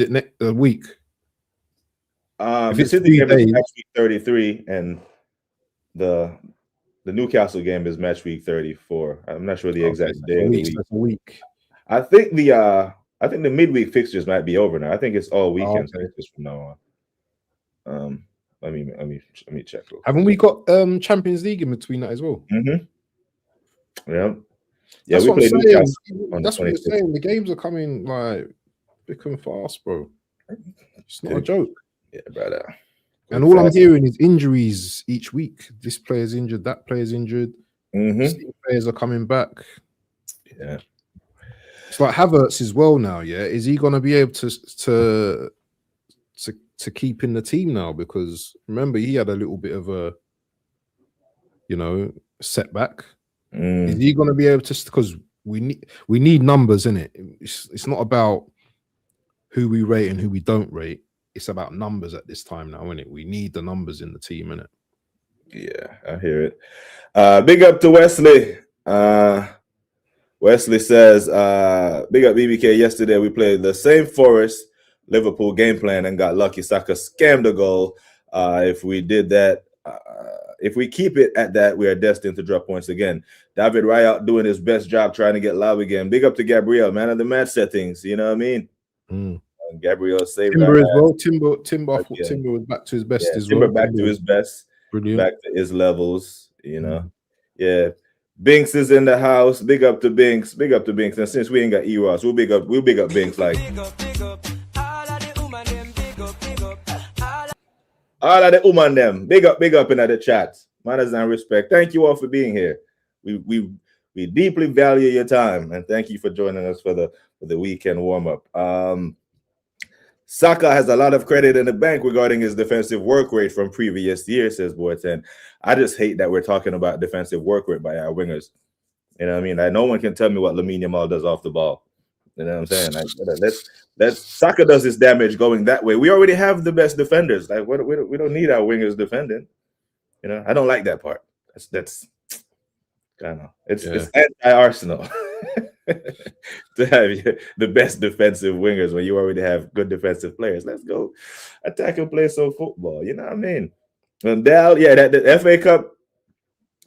it a week? If it's City game is match week 33, and the Newcastle game is match week 34. I'm not sure the exact day of the week. That's a week. I think the midweek fixtures might be over now. I think it's all weekend fixtures from now on. Let me check. Haven't we got Champions League in between that as well? Mm-hmm. Yeah. That's we played Newcastle on That's the what you're saying. The games are coming like thick and fast, bro. It's not a joke. Yeah, brother. And all I'm hearing is injuries each week. This player's injured, that player's injured. Players are coming back. Yeah. It's like Havertz as well now. Yeah, is he going to be able to keep in the team now? Because remember, he had a little bit of a setback. Is he going to be able to? Because we need numbers in it. It's not about who we rate and who we don't rate. It's about numbers at this time now, isn't it? We need the numbers in the team, innit? Yeah, I hear it. Big up to Wesley. Wesley says, big up BBK. Yesterday we played the same Forest Liverpool game plan and got lucky. Saka scammed the goal. If we did that, if we keep it at that, we are destined to drop points again. David Raya doing his best job trying to get live again. Big up to Gabriel, man of the match settings. You know what I mean? And Gabriel saved Timber as well. Timber. I thought Timber was back to his best as well. Timber back to his best. Brilliant. Back to his levels. Yeah. Binks is in the house. Big up to Binks. Big up to Binks. And since we ain't got Eros, we'll big up Binks like. All of the woman them. Big up in the chat. Manners and respect. Thank you all for being here. We deeply value your time and thank you for joining us for the weekend warm-up. Saka has a lot of credit in the bank regarding his defensive work rate from previous years, says Boyton. I just hate that we're talking about defensive work rate by our wingers. You know what I mean? Like, no one can tell me what Lamine Yamal does off the ball. You know what I'm saying? Like, let's Saka does his damage going that way. We already have the best defenders. Like, we don't need our wingers defending. You know, I don't like that part. That's kind of it's anti-Arsenal. To have the best defensive wingers when you already have good defensive players. Let's go attack and play some football. You know what I mean? And Dal, the FA Cup,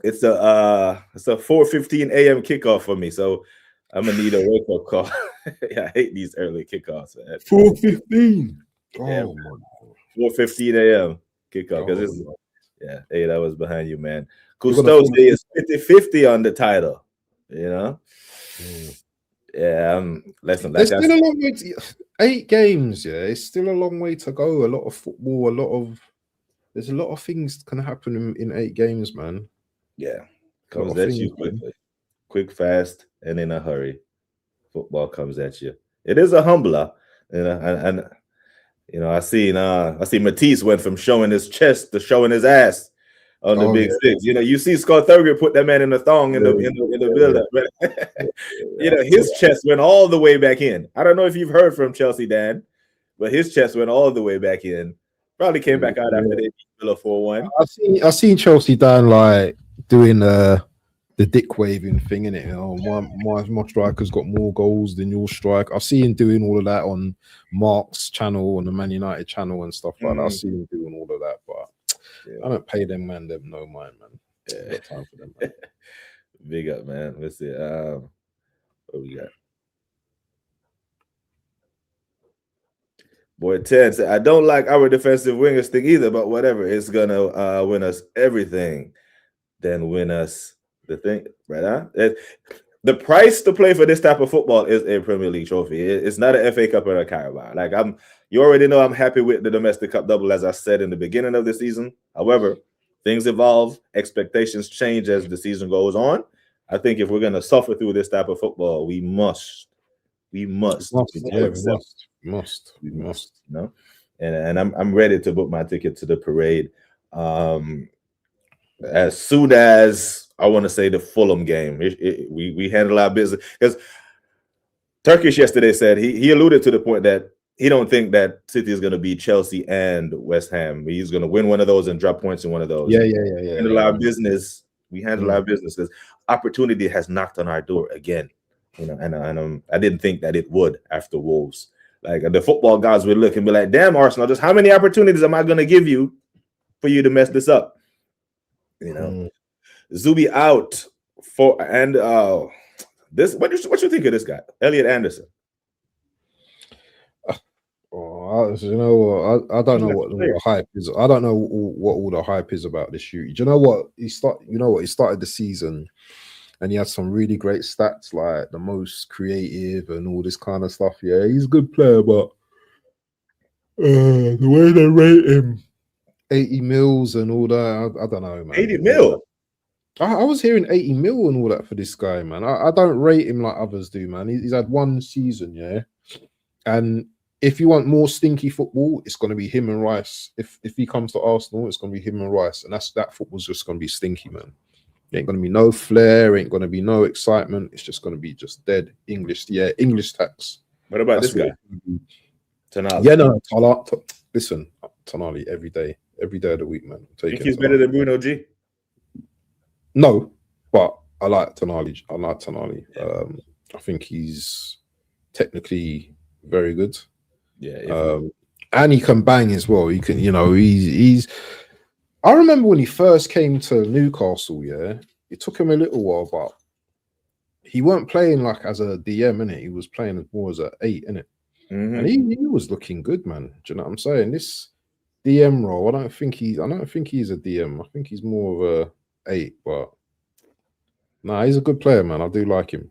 it's a 4:15 a.m. kickoff for me, so I'm gonna need a wake-up call. I hate these early kickoffs, man. 4:15. Yeah, 4:15 a.m. kickoff because it's 8 hours behind you, man. Cousteau is 50-50 on the title. You know. Yeah, listen. There's still a long way. 8 games. Yeah, it's still a long way to go. A lot of football. There's a lot of things can happen in 8 games, man. Yeah, comes at you quickly, quick, fast, and in a hurry. Football comes at you. It is a humbler, and I see Matisse went from showing his chest to showing his ass on the big six. You see Scott Thurgood put that man in the thong in the build-up. His chest went all the way back in. I don't know if you've heard from Chelsea, Dan, but his chest went all the way back in. Probably came back out after they beat Villa 4-1. I've seen Chelsea down like doing the dick waving thing, innit? My striker's got more goals than your striker. I've seen him doing all of that on Mark's channel, on the Man United channel and stuff like that. I've seen him doing all of that, but I don't pay them no mind, man. Yeah, time for them, man. Big up, man. Let's see. What we got? Boy, Ted said, I don't like our defensive wingers thing either, but whatever. It's gonna win us everything, then win us the thing, right? The price to play for this type of football is a Premier League trophy. It's not an FA Cup or a Carabao. Like you already know I'm happy with the domestic cup double, as I said in the beginning of the season. However, things evolve, expectations change as the season goes on. I think if we're gonna suffer through this type of football, we must. We must. And I'm ready to book my ticket to the parade. As soon as I want to say the Fulham game, we handle our business, because Turkish yesterday said he alluded to the point that he don't think that City is going to beat Chelsea and West Ham. He's going to win one of those and drop points in one of those. Handle our business. We handle our business because opportunity has knocked on our door again. And I didn't think that it would after Wolves. Like, the football guys would look and be like, damn, Arsenal, just how many opportunities am I going to give you for you to mess this up? Zubi out this. What you think of this guy, Elliot Anderson? You know what? I don't know what the hype is. I don't know what all the hype is about this shoot. Do you know what? He started the season and he had some really great stats, like the most creative and all this kind of stuff. Yeah, he's a good player, but the way they rate him, 80 mils and all that, I don't know, man. 80 mil? I was hearing 80 mil and all that for this guy, man. I don't rate him like others do, man. He's had one season, yeah. And if you want more stinky football, it's going to be him and Rice. If he comes to Arsenal, it's going to be him and Rice, and that football's just going to be stinky, man. Ain't going to be no flair, ain't going to be no excitement. It's just going to be just dead English, English tax. What about this guy? Tonali. Yeah, no, listen, Tonali every day of the week, man. Think he's better than Bruno G? No, but I like Tonali. Yeah. I think he's technically very good. Yeah. And he can bang as well. He can, he's. I remember when he first came to Newcastle. Yeah, it took him a little while, but he weren't playing like as a DM, innit? He was playing more as an 8, innit? Mm-hmm. And he was looking good, man. Do you know what I'm saying? This DM role, I don't think he's a DM. I think he's more of a 8, but nah, he's a good player, man. I do like him.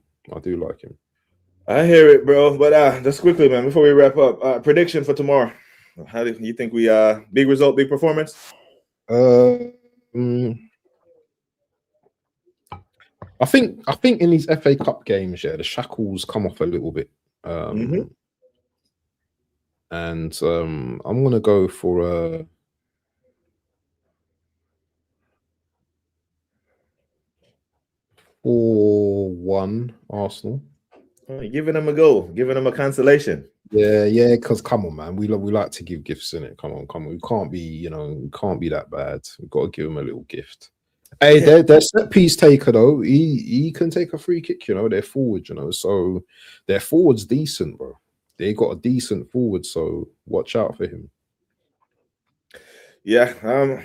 I hear it, bro. But just quickly, man, before we wrap up, prediction for tomorrow. How do you think we big result, big performance? I think in these FA Cup games, the shackles come off a little bit. And I'm gonna go for a 4-1 Arsenal. Giving them a goal, giving them a consolation. Yeah, because come on, man, we like to give gifts in it. Come on. We can't be, we can't be that bad. We've got to give them a little gift. Hey, their set piece taker though, he can take a free kick. They're forward. So their forward's decent, bro. They got a decent forward, so watch out for him. Yeah, I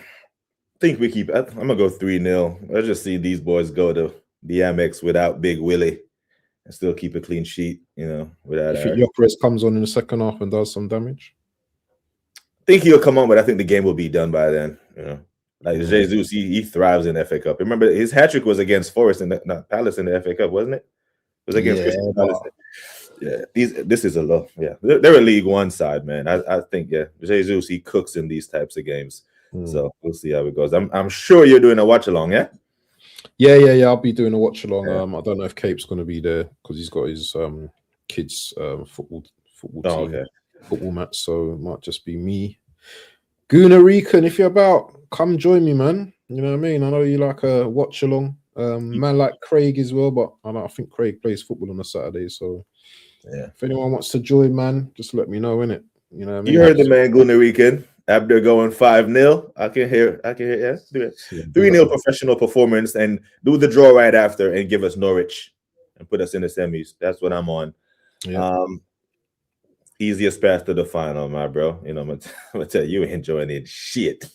think we keep. I'm gonna go 3-0. Let's just see these boys go to the Amex without Big Willie and still keep a clean sheet. Without. If Gyökeres comes on in the second half and does some damage, I think he'll come on, but I think the game will be done by then. Like Jesus, he thrives in the FA Cup. Remember, his hat trick was against Forest and Palace in the FA Cup, wasn't it? It was against Crystal Palace. Yeah, this is a low. Yeah, they're a League One side, man. I think Jesus, he cooks in these types of games. So we'll see how it goes. I'm sure you're doing a watch along, yeah. Yeah. I'll be doing a watch along. I don't know if Cape's going to be there because he's got his kids football team, football match. So it might just be me. Guna Rican, if you're about, come join me, man. You know what I mean? I know you like a watch along. Man like Craig as well, but I think Craig plays football on a Saturday. So yeah, if anyone wants to join, man, just let me know, innit? You know what I mean? You heard the man, Guna Rican. After going 5-0, I can hear. Yeah, do it. 3-0 professional performance and do the draw right after and give us Norwich and put us in the semis. That's what I'm on. Yeah. Easiest path to the final, my bro. I'm gonna tell you, enjoying it. Shit.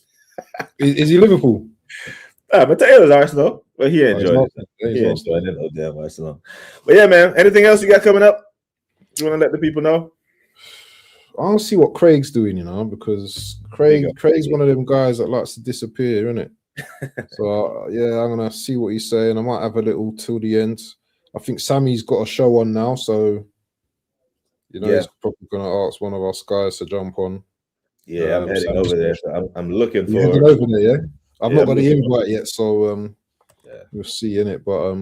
Is he Liverpool? Mateo's Arsenal, but he enjoyed it. He enjoyed it. Oh damn, Arsenal. But yeah, man. Anything else you got coming up? You want to let the people know? I'll see what Craig's doing, because Craig's one of them guys that likes to disappear, isn't it? So I'm gonna see what he's saying. I might have a little till the end. I think Sammy's got a show on now, so he's probably gonna ask one of us guys to jump on. Yeah, I'm heading over there. So I'm looking for. Heading over there, yeah. I've not got the invite yet, so we'll see in it. But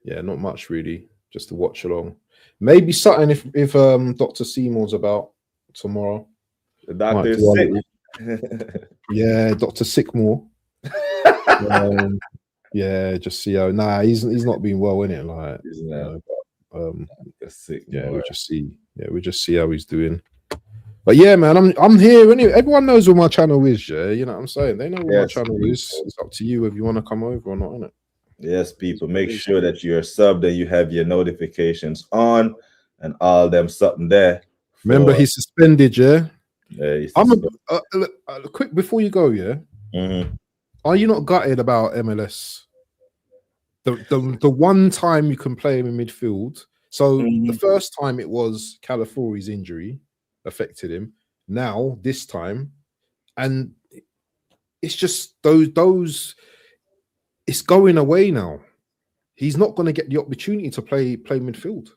not much really. Just to watch along. Maybe something if Dr. Seymour's about tomorrow. The doctor is sick. Yeah, Dr. Sickmore. Just see how. Nah, he's not been well in it. Like, sick. Yeah, we'll just see. Yeah, we'll just see how he's doing. But yeah, man, I'm here anyway. Everyone knows where my channel is. Yeah, you know what I'm saying. They know where my channel is. It's up to you if you want to come over or not, innit? Yes, people, make sure that you're subbed and you have your notifications on and all them something there. Remember, he's suspended, yeah? Yeah. Quick, before you go, yeah? Mm-hmm. Are you not gutted about MLS? The one time you can play him in midfield. So the first time it was Calafori's injury affected him. Now, this time, and it's just those it's going away now. He's not going to get the opportunity to play midfield.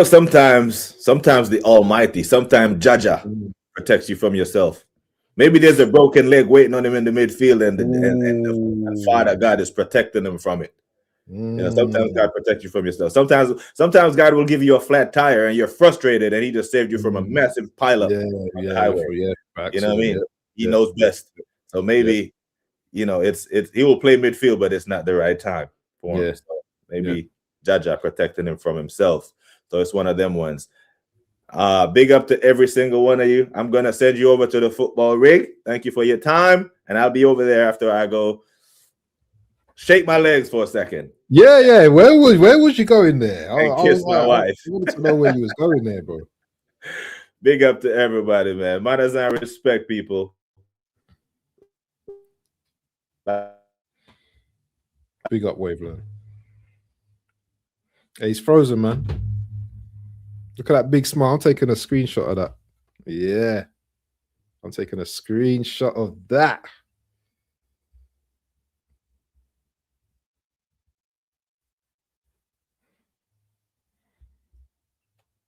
Sometimes the Almighty, sometimes Jaja protects you from yourself. Maybe there's a broken leg waiting on him in the midfield, and the Ooh. Father God is protecting him from it. You know, sometimes Mm. God protects you from yourself. Sometimes God will give you a flat tire, and you're frustrated, and He just saved you from a massive pileup on the highway. You know what I mean? He knows best. So maybe you know it's he will play midfield, but it's not the right time for him. So maybe Jaja protecting him from himself. So it's one of them ones. Big up to every single one of you. I'm gonna send you over to the football rig. Thank you for your time, and I'll be over there after I go shake my legs for a second. Yeah. Where was you going there? And kiss my wife. I wanted to know where you was going there, bro. Big up to everybody, man. Manners and respect, people. Big up, Waveland. Hey, he's frozen, man. Look at that big smile. I'm taking a screenshot of that. Yeah. I'm taking a screenshot of that.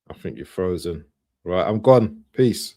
I think you're frozen. Right, I'm gone. Peace.